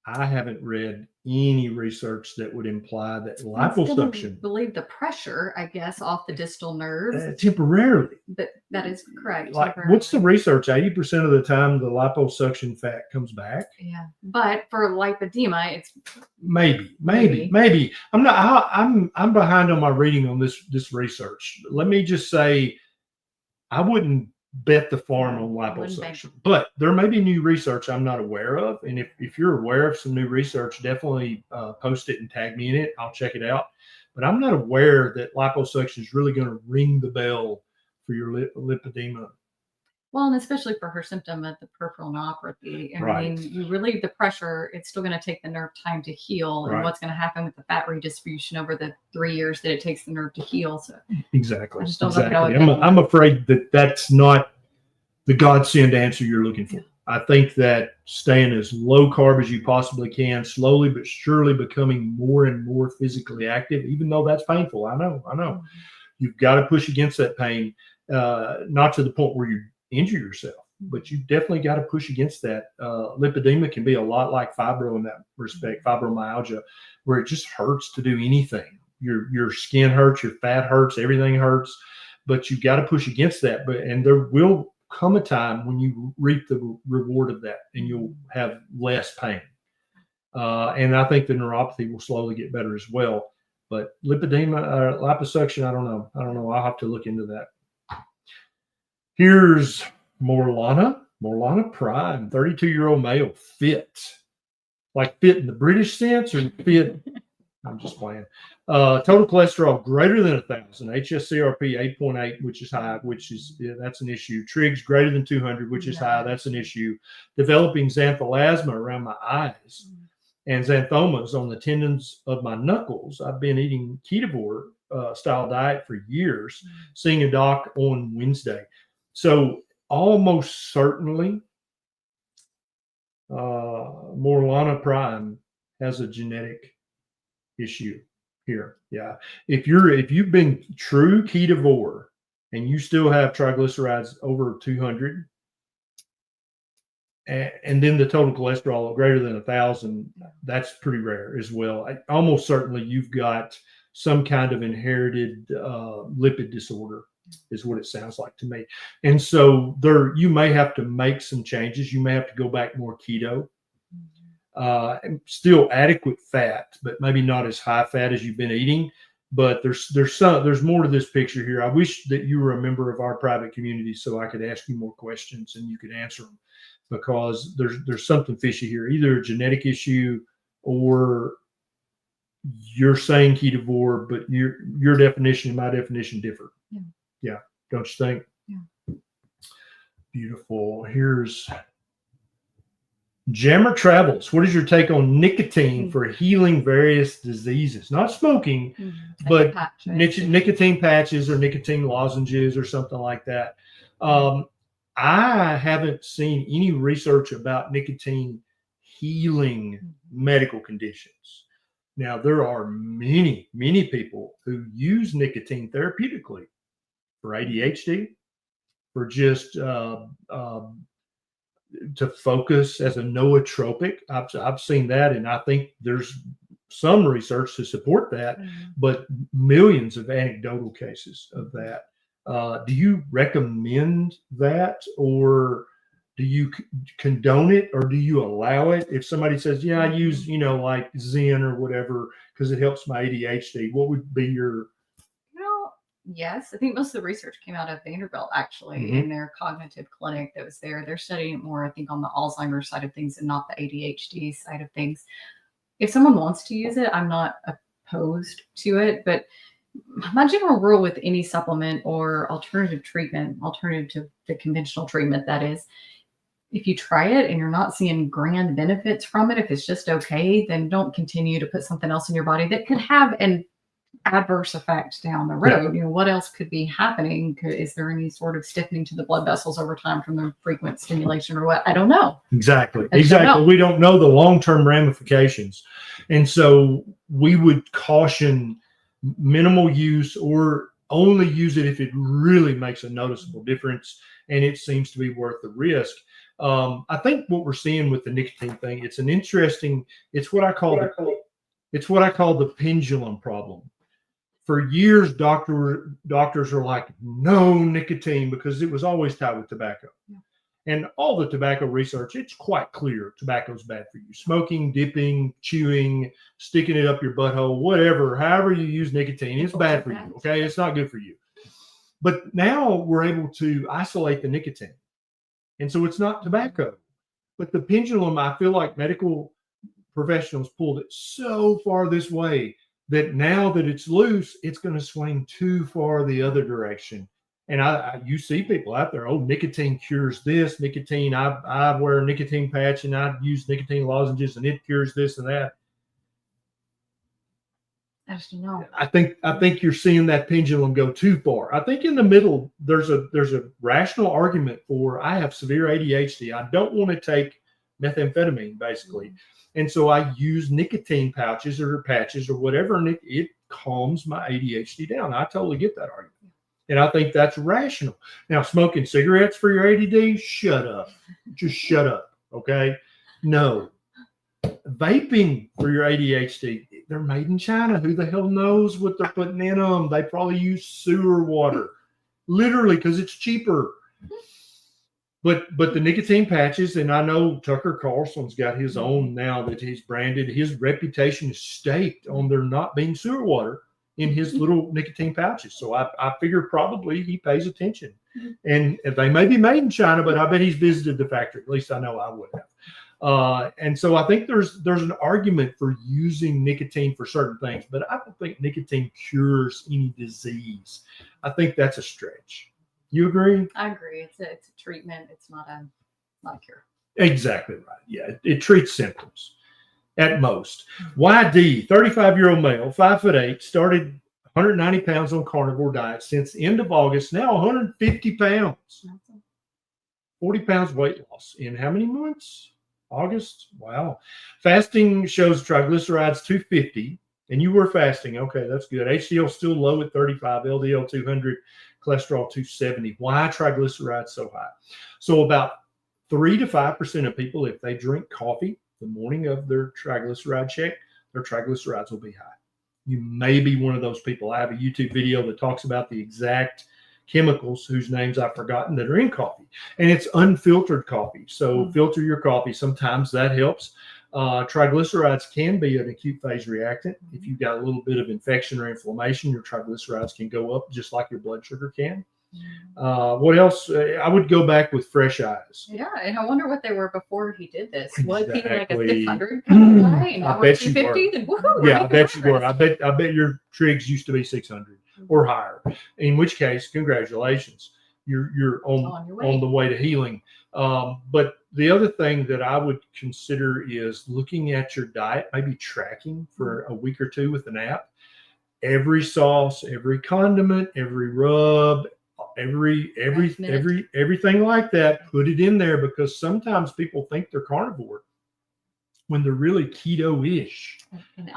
I haven't read any research that would imply that liposuction relieve the pressure, I guess, off the distal nerves temporarily. But that is correct. Like, what's the research? 80% of the time, the liposuction fat comes back. Yeah, but for lipedema, it's maybe. I'm behind on my reading on this research. Let me just say, I wouldn't bet the farm on liposuction, but there may be new research I'm not aware of. And if you're aware of some new research, definitely post it and tag me in it. I'll check it out. But I'm not aware that liposuction is really going to ring the bell for your lipedema. Well, and especially for her symptom of the peripheral neuropathy. I mean, you relieve the pressure, it's still going to take the nerve time to heal. And what's going to happen with the fat redistribution over the 3 years that it takes the nerve to heal. So exactly. I just don't I'm afraid that that's not the godsend answer you're looking for. I think that staying as low carb as you possibly can, slowly but surely becoming more and more physically active, even though that's painful. I know. You've got to push against that pain, not to the point where you injure yourself, but you definitely got to push against that. Lipedema can be a lot like fibro in that respect, fibromyalgia, where it just hurts to do anything. Your skin hurts, your fat hurts, everything hurts, but you got to push against that. And there will come a time when you reap the reward of that and you'll have less pain. And I think the neuropathy will slowly get better as well. But lipedema, liposuction, I don't know. I'll have to look into that. Here's Morlana Prime, 32-year-old male, fit. Like fit in the British sense or fit? I'm just playing. Total cholesterol greater than 1,000. HSCRP 8.8, which is high, that's an issue. Trigs greater than 200, which is high. That's an issue. Developing xanthelasma around my eyes and xanthomas on the tendons of my knuckles. I've been eating Ketovore style diet for years. Seeing a doc on Wednesday. So almost certainly, Morlana Prime has a genetic issue here. Yeah. If you've been true Ketovore and you still have triglycerides over 200 and then the total cholesterol greater than 1,000, that's pretty rare as well. Almost certainly you've got some kind of inherited lipid disorder is what it sounds like to me. And so you may have to make some changes. You may have to go back more keto. Still adequate fat, but maybe not as high fat as you've been eating. But there's more to this picture here. I wish that you were a member of our private community so I could ask you more questions and you could answer them, because there's something fishy here. Either a genetic issue or you're saying Ketovore, but your definition and my definition differ. Yeah, don't you think? Yeah. Beautiful. Here's Jammer Travels. What is your take on nicotine for healing various diseases? Not smoking, but nicotine patches or nicotine lozenges or something like that. I haven't seen any research about nicotine healing medical conditions. Now, there are many, many people who use nicotine therapeutically for ADHD, for just to focus as a nootropic. I've seen that, and I think there's some research to support that, but millions of anecdotal cases of that. Do you recommend that, or do you condone it, or do you allow it? If somebody says, yeah, I use, like Zen or whatever, because it helps my ADHD, what would be your... Yes, I think most of the research came out of Vanderbilt, actually, in their cognitive clinic that was there. They're studying it more, I think, on the Alzheimer's side of things and not the ADHD side of things. if someone wants to use it, I'm not opposed to it. But my general rule with any supplement or alternative treatment, alternative to the conventional treatment, that is, if you try it and you're not seeing grand benefits from it, if it's just okay, then don't continue to put something else in your body that could have an adverse effect down the road. You know, what else could be happening? Is there any sort of stiffening to the blood vessels over time from the frequent stimulation or what? I don't know. Exactly. I just don't know. We don't know the long-term ramifications. And so we would caution minimal use, or only use it if it really makes a noticeable difference and it seems to be worth the risk. I think what we're seeing with the nicotine thing, it's an interesting, it's what I call the pendulum problem. For years, doctors are like, no nicotine, because it was always tied with tobacco. Yeah. And all the tobacco research, it's quite clear tobacco's bad for you. Smoking, dipping, chewing, sticking it up your butthole, whatever, however you use nicotine, it's bad for you, okay? It's not good for you. But now we're able to isolate the nicotine. And so it's not tobacco. But the pendulum, I feel like medical professionals pulled it so far this way that now that it's loose, it's going to swing too far the other direction. And you see people out there, oh, nicotine cures this. Nicotine, I wear a nicotine patch and I use nicotine lozenges and it cures this and that. I just don't know. I think you're seeing that pendulum go too far. I think in the middle, there's a rational argument for, I have severe ADHD. I don't want to take methamphetamine, basically. And so I use nicotine pouches or patches or whatever, and it calms my ADHD down. I totally get that argument. And I think that's rational. Now, smoking cigarettes for your ADD, shut up. Just shut up, okay? No. Vaping for your ADHD, they're made in China. Who the hell knows what they're putting in them? They probably use sewer water, literally, because it's cheaper. But the nicotine patches, and I know Tucker Carlson's got his own now that he's branded. His reputation is staked on there not being sewer water in his little nicotine pouches. So I figure probably he pays attention. And they may be made in China, but I bet he's visited the factory. At least I know I would have. And so I think there's an argument for using nicotine for certain things, but I don't think nicotine cures any disease. I think that's a stretch. You agree? I agree. It's a treatment. It's not a cure. Exactly right. Yeah, it treats symptoms at most. YD, 35-year-old male, 5'8", started 190 pounds on carnivore diet since the end of August. Now 150 pounds, 40 pounds weight loss in how many months? August. Wow. Fasting shows triglycerides 250, and you were fasting. Okay, that's good. HDL still low at 35, LDL 200. Cholesterol 270. Why triglycerides so high? So about 3 to 5% of people, if they drink coffee the morning of their triglyceride check, their triglycerides will be high. You may be one of those people. I have a YouTube video that talks about the exact chemicals whose names I've forgotten that are in coffee, and it's unfiltered coffee. So filter your coffee. Sometimes that helps. Triglycerides can be an acute phase reactant. If you've got a little bit of infection or inflammation, your triglycerides can go up just like your blood sugar can. What else? I would go back with fresh eyes. Yeah, and I wonder what they were before he did this. Was he like a Exactly. 600 kind of guy? And I bet you 250? were. Then woohoo, Yeah, I right? bet you were. I bet your trigs used to be 600 or higher. In which case, congratulations, you're on the way to healing. But the other thing that I would consider is looking at your diet, maybe tracking for a week or two with an app. Every sauce, every condiment, every rub, everything like that, put it in there, because sometimes people think they're carnivore when they're really keto-ish. And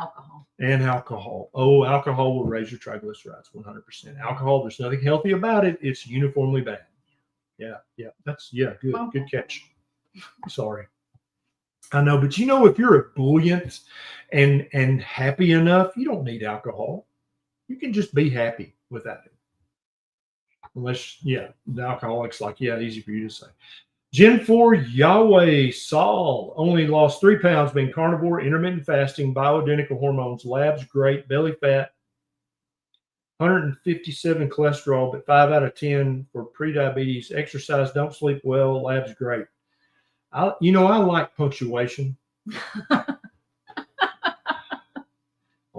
alcohol. Oh, alcohol will raise your triglycerides 100%. Alcohol, there's nothing healthy about it. It's uniformly bad. Yeah. Good catch. Sorry. I know, but if you're ebullient and happy enough, you don't need alcohol. You can just be happy without it. Unless, the alcoholics easy for you to say. Gen 4 Yahweh Saul only lost 3 pounds being carnivore, intermittent fasting, bioidentical hormones, labs great, belly fat, 157 cholesterol, but 5 out of 10 for prediabetes, exercise, don't sleep well, labs great. I like punctuation.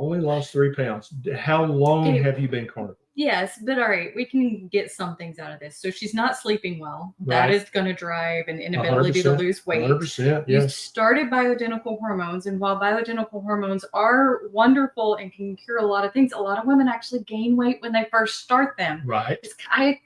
Only lost 3 pounds. How long have you been carnivore? Yes, but all right, we can get some things out of this. So she's not sleeping well. That Right. is going to drive an inability to lose weight. 100%, You yes. started bioidentical hormones, and while bioidentical hormones are wonderful and can cure a lot of things, a lot of women actually gain weight when they first start them. Right. I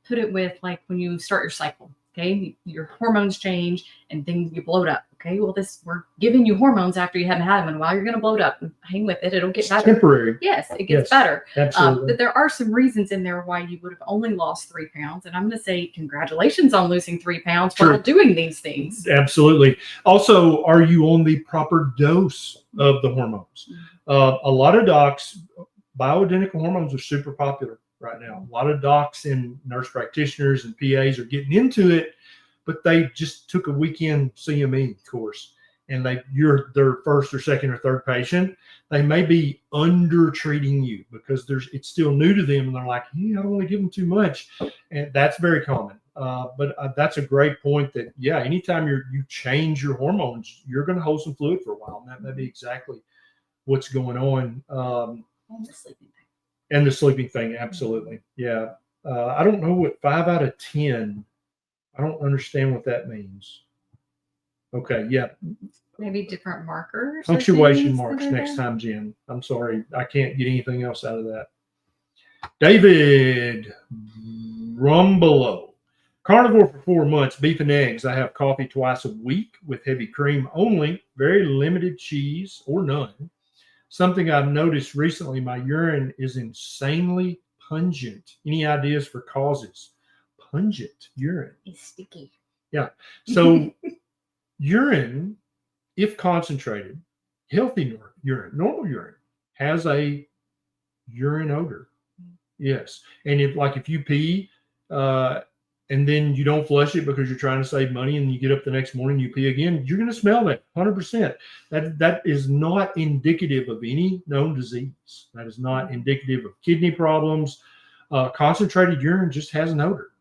put it with like when you start your cycle. Okay, your hormones change and things you bloat up. Okay, well, we're giving you hormones after you haven't had them, and while you're going to bloat up, hang with it. It'll get better. Temporary. Yes, it gets better. Absolutely. But there are some reasons in there why you would have only lost 3 pounds, and I'm going to say congratulations on losing 3 pounds while doing these things. Absolutely. Also, are you on the proper dose of the hormones? A lot of docs, bioidentical hormones are super popular right now. A lot of docs and nurse practitioners and PAs are getting into it, but they just took a weekend CME course and you're their first or second or third patient. They may be under treating you because it's still new to them and they're like, I don't want to give them too much. And that's very common. But that's a great point that, anytime you change your hormones, you're going to hold some fluid for a while. And that may be exactly what's going on. And the sleeping thing. And the sleeping thing, absolutely. Yeah. I don't know what 5 out of 10, I don't understand what that means. Okay, yeah. Maybe different markers. Punctuation marks next time, Jen. I'm sorry. I can't get anything else out of that. David Rumbelow. Carnivore for 4 months, beef and eggs. I have coffee twice a week with heavy cream only, very limited cheese or none. Something I've noticed recently, my urine is insanely pungent. Any ideas for causes? Pungent urine. It's sticky. Yeah. So urine, if concentrated, healthy urine, normal urine, has a urine odor. Yes. And if you pee and then you don't flush it because you're trying to save money and you get up the next morning, you pee again, you're going to smell that 100%. That is not indicative of any known disease. That is not indicative of kidney problems. Concentrated urine just has an odor.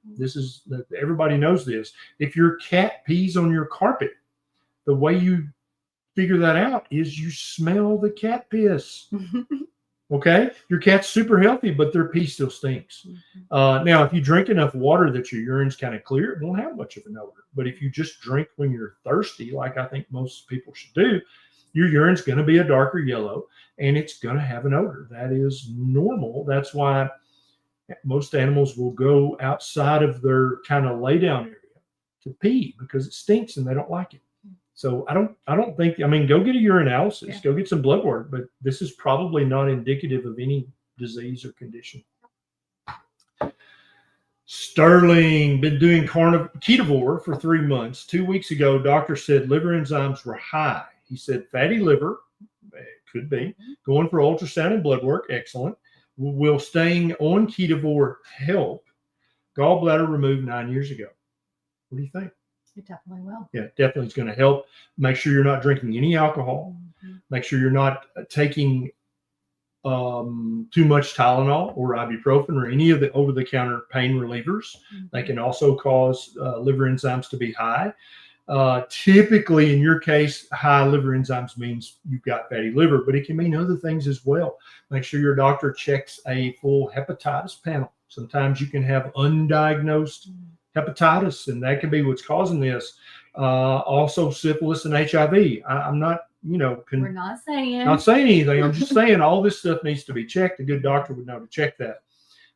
Everybody knows this. If your cat pees on your carpet, the way you figure that out is you smell the cat piss. Okay, your cat's super healthy, but their pee still stinks. Now, if you drink enough water that your urine's kind of clear, it won't have much of an odor. But if you just drink when you're thirsty, like I think most people should do, your urine's going to be a darker yellow, and it's going to have an odor. That is normal. That's why most animals will go outside of their kind of lay down area to pee because it stinks and they don't like it. So I don't think, go get a urinalysis, go get some blood work, but this is probably not indicative of any disease or condition. Sterling, been doing Ketovore for 3 months. 2 weeks ago, doctor said liver enzymes were high. He said fatty liver, it could be, going for ultrasound and blood work, excellent. Will staying on Ketovore help? Gallbladder removed 9 years ago. What do you think? It definitely will. Yeah, definitely it's going to help. Make sure you're not drinking any alcohol. Make sure you're not taking too much Tylenol or ibuprofen or any of the over-the-counter pain relievers. They can also cause liver enzymes to be high. Typically, in your case, high liver enzymes means you've got fatty liver, but it can mean other things as well. Make sure your doctor checks a full hepatitis panel. Sometimes you can have undiagnosed hepatitis, and that can be what's causing this. Also, syphilis and HIV. I'm not, we're not saying anything. I'm just saying all this stuff needs to be checked. A good doctor would know to check that.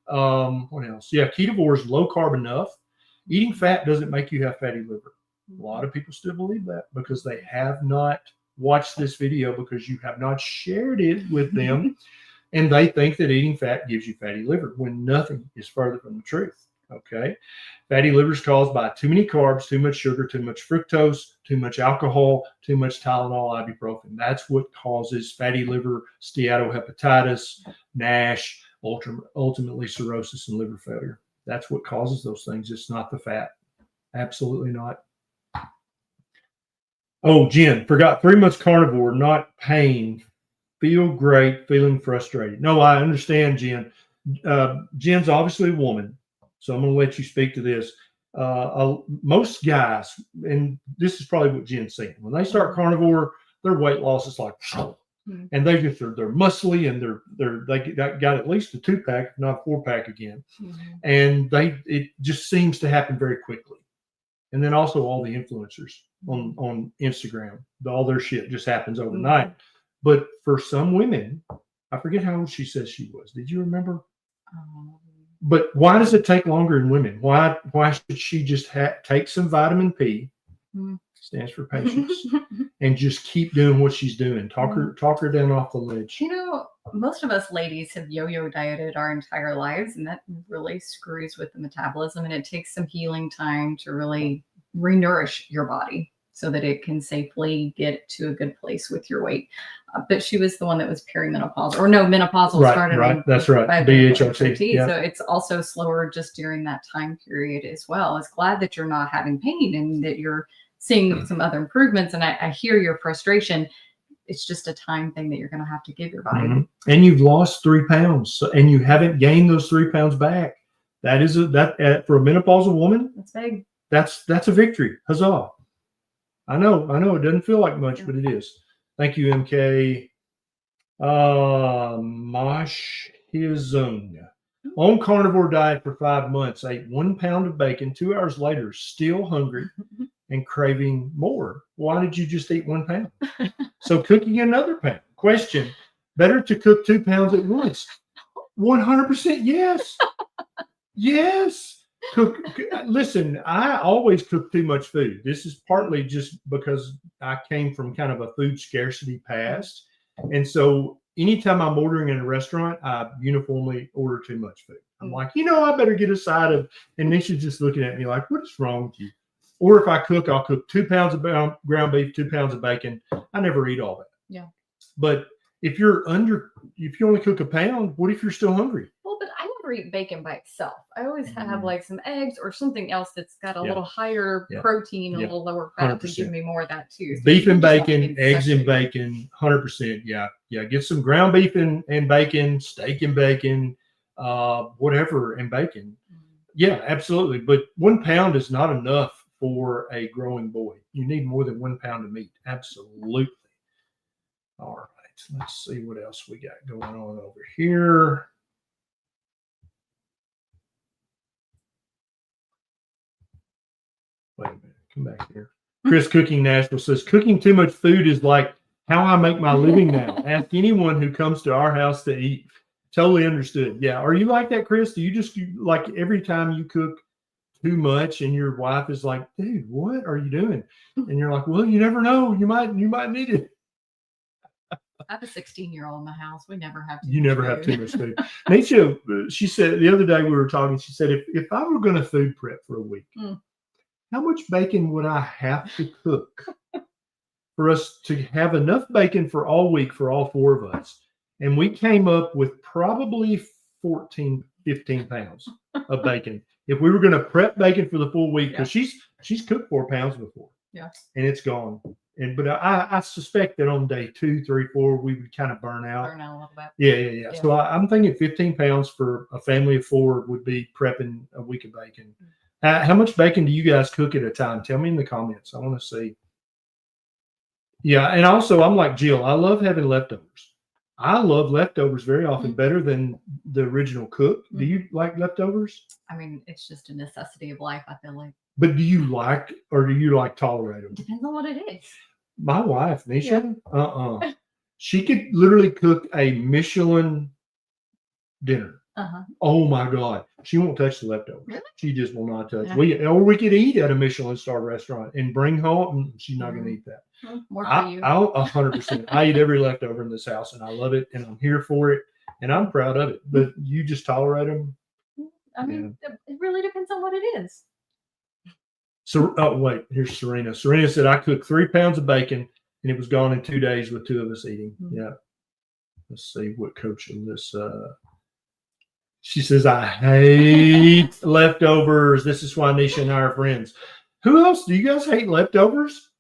What else? Yeah, Ketovore is low carb enough. Eating fat doesn't make you have fatty liver. A lot of people still believe that because they have not watched this video because you have not shared it with them, and they think that eating fat gives you fatty liver when nothing is further from the truth. Okay. Fatty liver is caused by too many carbs, too much sugar, too much fructose, too much alcohol, too much Tylenol, ibuprofen. That's what causes fatty liver, steatohepatitis, NASH, ultimately cirrhosis and liver failure. That's what causes those things. It's not the fat. Absolutely not. Oh, Jen, forgot 3 months carnivore, not pain. Feel great, feeling frustrated. No, I understand, Jen. Jen's obviously a woman. So I'm going to let you speak to this. Most guys, and this is probably what Jen's saying, when they start carnivore, their weight loss is like Mm. And they're muscly, and they got at least a 2-pack, if not a 4-pack again. Mm-hmm. And it just seems to happen very quickly. And then also all the influencers on Instagram, all their shit just happens overnight. Mm-hmm. But for some women, I forget how old she says she was. Did you remember? But why does it take longer in women? Why should she just take some vitamin P, stands for patience, and just keep doing what she's doing? Talk her down off the ledge. You know, most of us ladies have yo-yo dieted our entire lives, and that really screws with the metabolism, and it takes some healing time to really re-nourish your body so that it can safely get to a good place with your weight. But she was the one that was perimenopausal, or no, menopausal started. Right, that's right. BHRT. Yeah. So it's also slower just during that time period as well. I was glad that you're not having pain and that you're seeing some other improvements. And I hear your frustration. It's just a time thing that you're going to have to give your body. Mm-hmm. And you've lost 3 pounds, and you haven't gained those 3 pounds back. That is for a menopausal woman. That's big. That's a victory. Huzzah! I know. It doesn't feel like much, but it is. Thank you, MK. Mosh Hizung. On carnivore diet for 5 months, ate 1 pound of bacon. 2 hours later, still hungry and craving more. Why did you just eat 1 pound? So cooking another pound. Question: better to cook 2 pounds at once? 100% yes. Yes. Listen, I always cook too much food. This is partly just because I came from kind of a food scarcity past. And so anytime I'm ordering in a restaurant, I uniformly order too much food. I'm like, I better get a side of, and Nisha's just looking at me like, what is wrong with you? Or if I cook, I'll cook 2 pounds of ground beef, 2 pounds of bacon. I never eat all that. Yeah. But if you only cook a pound, what if you're still hungry? Well, but I never eat bacon by itself. I always have like some eggs or something else that's got a little higher protein, a little lower fat 100%. To give me more of that too. So beef and bacon, eggs and bacon, 100%. Yeah. Get some ground beef and bacon, steak and bacon, whatever, and bacon. Yeah, absolutely. But 1 pound is not enough for a growing boy. You need more than 1 pound of meat. Absolutely. All right. Let's see what else we got going on over here. Wait a minute. Come back here. Chris Cooking Nashville says, cooking too much food is like how I make my living now. Ask anyone who comes to our house to eat. Totally understood. Yeah. Are you like that, Chris? Do you like every time you cook too much and your wife is like, dude, what are you doing? And you're like, well, you never know. You might need it. I have a 16-year-old in my house. We never have too much food. You never have too much food. Nisha, she said the other day we were talking, she said, if I were going to food prep for a week, how much bacon would I have to cook for us to have enough bacon for all week for all 4 of us? And we came up with probably 14, 15 pounds of bacon. If we were going to prep bacon for the full week, because she's cooked 4 pounds before. Yeah. And it's gone. But I suspect that on day 2, 3, 4, we would kind of burn out. Burn out a little bit. Yeah. So I'm thinking 15 pounds for a family of 4 would be prepping a week of bacon. How much bacon do you guys cook at a time? Tell me in the comments. I want to see. Yeah, and also I'm like Jill. I love having leftovers. I love leftovers very often better than the original cook. Do you like leftovers? I mean, it's just a necessity of life, I feel like. But do you like, or do you like tolerate them? Depends on what it is. My wife, Nisha, she could literally cook a Michelin dinner. Oh my God. She won't touch the leftovers. Really? She just will not touch. We could eat at a Michelin star restaurant and bring home. She's not going to eat that. More for you. I'll 100%. I eat every leftover in this house, and I love it, and I'm here for it, and I'm proud of it. But you just tolerate them. I mean, it really depends on what it is. So, wait, here's Serena. Serena said, I cooked 3 pounds of bacon, and it was gone in 2 days with 2 of us eating. Yeah. Let's see what Coach Alyssa. She says, I hate leftovers. This is why Nisha and I are friends. Who else? Do you guys hate leftovers?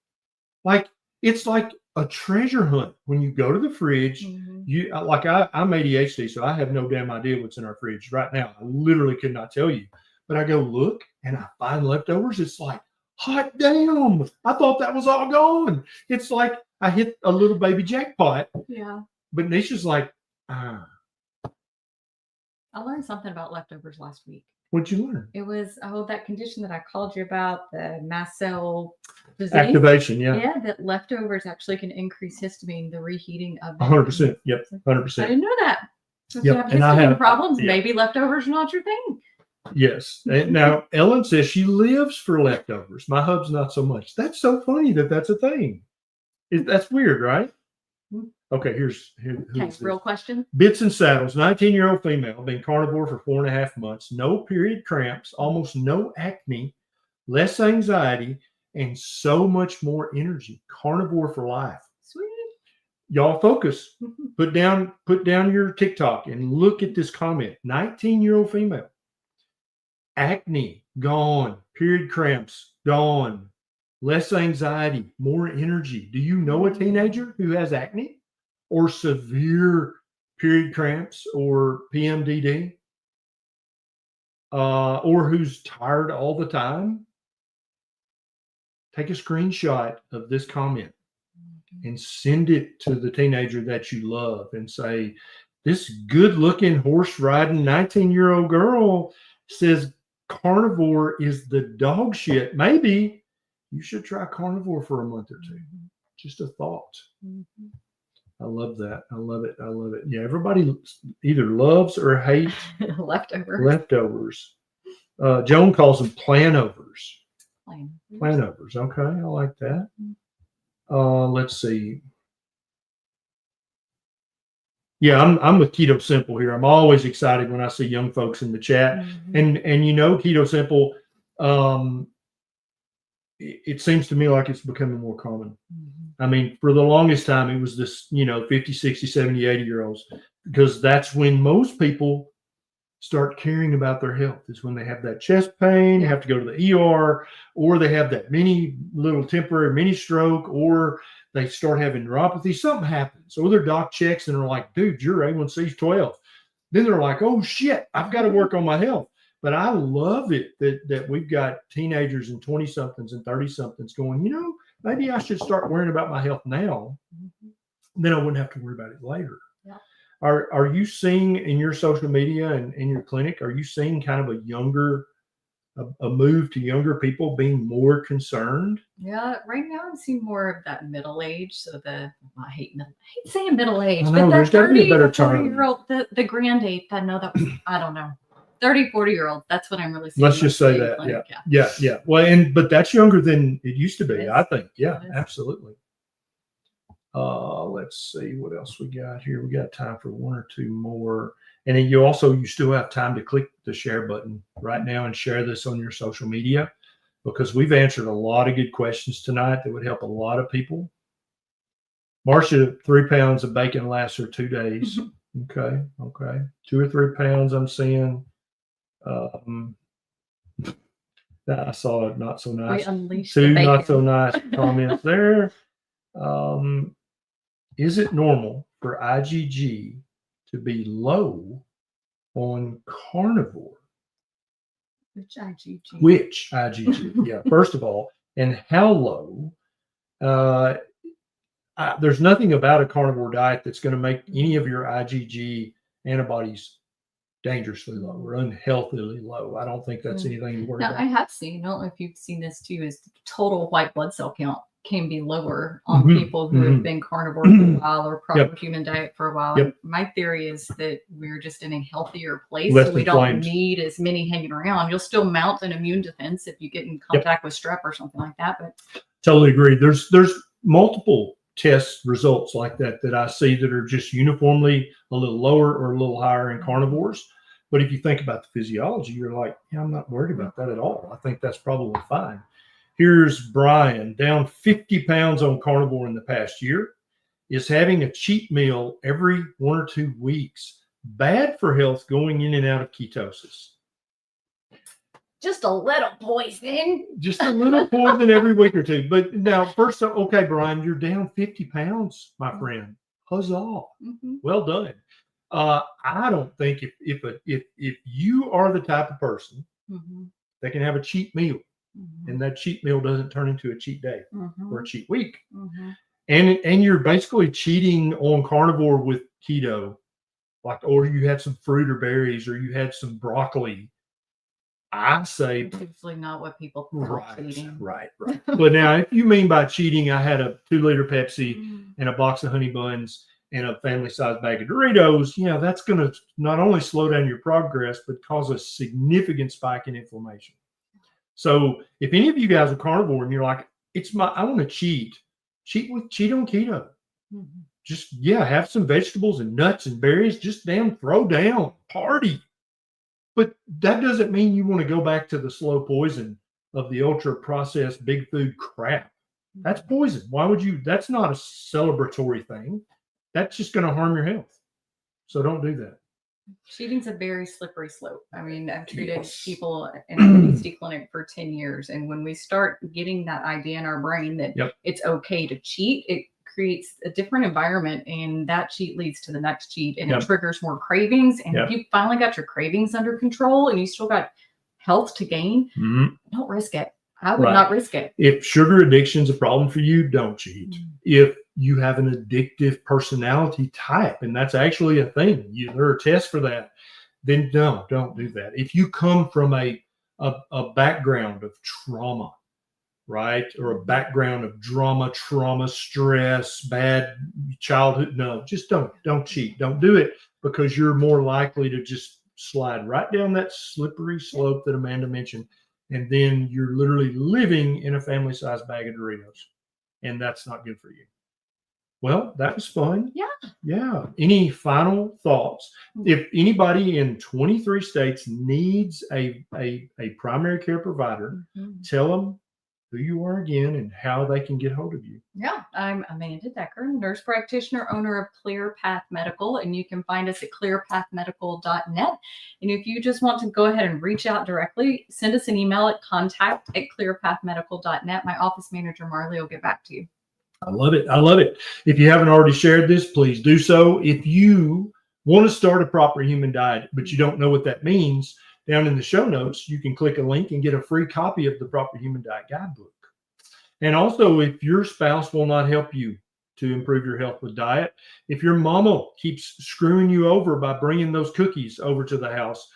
Like, it's like a treasure hunt. When you go to the fridge, I'm ADHD, so I have no damn idea what's in our fridge right now. I literally could not tell you. But I go look and I find leftovers. It's like, hot damn. I thought that was all gone. It's like I hit a little baby jackpot. Yeah. But Nisha's like, I learned something about leftovers last week. what'd you learn? It was, that condition that I called you about, the mast cell disease. Activation, yeah. Yeah, that leftovers actually can increase histamine, the reheating of 100%. Yep, I 100%. didn't know that. So if Yep, you have and I histamine have- problems, yeah. maybe leftovers are not your thing. Yes. And now Ellen says she lives for leftovers. My hub's not so much. That's so funny that that's a thing. That's weird, right? Okay, who's this? Real question. Bits and Saddles, 19-year-old female, been carnivore for 4.5 months. No period cramps, almost no acne, less anxiety, and so much more energy. Carnivore for life. Sweet. Y'all focus. Put down your TikTok and look at this comment. 19-year-old female. Acne gone. Period cramps gone. Less anxiety, more energy. Do you know a teenager who has acne or severe period cramps or PMDD? Or who's tired all the time? Take a screenshot of this comment and send it to the teenager that you love and say, this good-looking horse-riding 19-year-old girl says carnivore is the dog shit. Maybe you should try carnivore for a month or two. Just a thought. I love that. I love it. I love it. Yeah, everybody either loves or hates leftovers. Joan calls them planovers. Planovers. Okay, I like that. Let's see. Yeah, I'm with Keto Simple here. I'm always excited when I see young folks in the chat. And you know, Keto Simple, it seems to me like it's becoming more common. I mean, for the longest time, it was this, 50, 60, 70, 80-year-olds, because that's when most people start caring about their health, is when they have that chest pain, have to go to the ER, or they have that little temporary mini stroke, or they start having neuropathy. Something happens, or their doc checks and they're like, dude, your A1C is 12. Then they're like, oh shit, I've got to work on my health. But I love it that we've got teenagers and 20-somethings and 30-somethings going, maybe I should start worrying about my health now. Then I wouldn't have to worry about it later. Yeah. Are you seeing in your social media and in your clinic, are you seeing kind of a move to younger people being more concerned? Yeah, right now I'm seeing more of that middle age. So I hate saying middle age, but there's got to be a better term. 40-year-old, the grand age, I know that I don't know. 30, 40-year-old. That's what I'm really seeing. Let's just say that. Clinic. Yeah. Well, but that's younger than it used to be, I think. Yeah, absolutely. Let's see what else we got here. We got time for one or two more. And then you still have time to click the share button right now and share this on your social media, because we've answered a lot of good questions tonight that would help a lot of people. Marcia, 3 pounds of bacon lasts her 2 days. Okay. 2 or 3 pounds I'm seeing. I saw it, not so nice. Two not so nice comments there. Is it normal for IgG to be low on carnivore? Which IgG? Which IgG? Yeah, first of all, and how low? There's nothing about a carnivore diet that's going to make any of your IgG antibodies dangerously low or unhealthily low. I don't think that's anything to worry about. I have seen, I don't know if you've seen this too, is the total white blood cell count can be lower on people who have been carnivore for a while or proper human diet for a while. And my theory is that we're just in a healthier place, so we don't need as many hanging around. You'll still mount an immune defense if you get in contact with strep or something like that. But totally agree. There's multiple test results like that I see that are just uniformly a little lower or a little higher in carnivores. But if you think about the physiology, you're like, I'm not worried about that at all. I think that's probably fine. Here's Brian, down 50 pounds on carnivore in the past year. Is having a cheat meal every 1 or 2 weeks bad for health going in and out of ketosis? Just a little poison. Just a little poison every week or two. But now, first, okay, Brian, you're down 50 pounds, my friend. Huzzah. Well done. I don't think if you are the type of person that can have a cheat meal, and that cheat meal doesn't turn into a cheat day or a cheat week, and you're basically cheating on carnivore with keto, like, or you had some fruit or berries, or you had some broccoli. I say, It's usually not what people right, cheating. right. But now, if you mean by cheating, I had a 2-liter Pepsi and a box of honey buns and a family-sized bag of Doritos. Yeah, that's going to not only slow down your progress, but cause a significant spike in inflammation. So, if any of you guys are carnivore and you're like, I want to cheat on keto. Just have some vegetables and nuts and berries. Just throw down, party. But that doesn't mean you want to go back to the slow poison of the ultra processed big food crap. That's poison. Why would you? That's not a celebratory thing. That's just going to harm your health. So don't do that. Cheating's a very slippery slope. I mean, I've treated people in an obesity clinic for 10 years. And when we start getting that idea in our brain that it's okay to cheat, it creates a different environment, and that cheat leads to the next cheat, and it triggers more cravings. And if you finally got your cravings under control and you still got health to gain, don't risk it. I would not risk it. If sugar addiction is a problem for you, don't cheat. If you have an addictive personality type, and that's actually a thing, there are tests for that, then don't do that. If you come from a background of trauma, right, or a background of drama, trauma, stress, bad childhood, no, just don't cheat. Don't do it, because you're more likely to just slide right down that slippery slope that Amanda mentioned. And then you're literally living in a family-sized bag of Doritos. And that's not good for you. Well, that was fun. Yeah. Any final thoughts? If anybody in 23 states needs a primary care provider, tell them who you are again and how they can get hold of you. Yeah, I'm Amanda Decker, nurse practitioner, owner of Clear Path Medical, and you can find us at clearpathmedical.net. And if you just want to go ahead and reach out directly, send us an email at contact@clearpathmedical.net. My office manager, Marley, will get back to you. I love it. If you haven't already shared this, please do so. If you want to start a proper human diet, but you don't know what that means, down in the show notes, you can click a link and get a free copy of the Proper Human Diet Guidebook. And also, if your spouse will not help you to improve your health with diet, if your mama keeps screwing you over by bringing those cookies over to the house,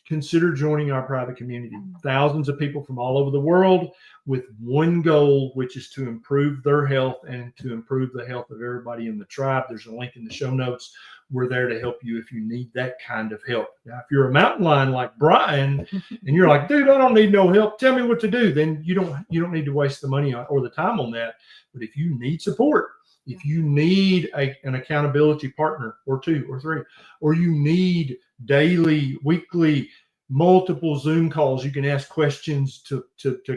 consider joining our private community. Thousands of people from all over the world with one goal, which is to improve their health and to improve the health of everybody in the tribe. There's a link in the show notes. We're there to help you if you need that kind of help. Now, if you're a mountain lion like Brian and you're like, dude, I don't need no help, tell me what to do, then you don't need to waste the money or the time on that. But if you need support, if you need an accountability partner or 2 or 3, or you need daily, weekly, multiple Zoom calls, you can ask questions to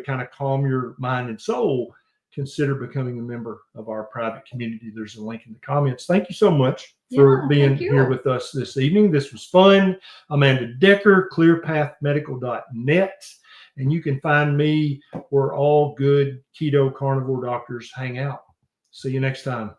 kind of calm your mind and soul, consider becoming a member of our private community. There's a link in the comments. Thank you so much for being here with us this evening. This was fun. Amanda Decker, clearpathmedical.net. And you can find me where all good keto carnivore doctors hang out. See you next time.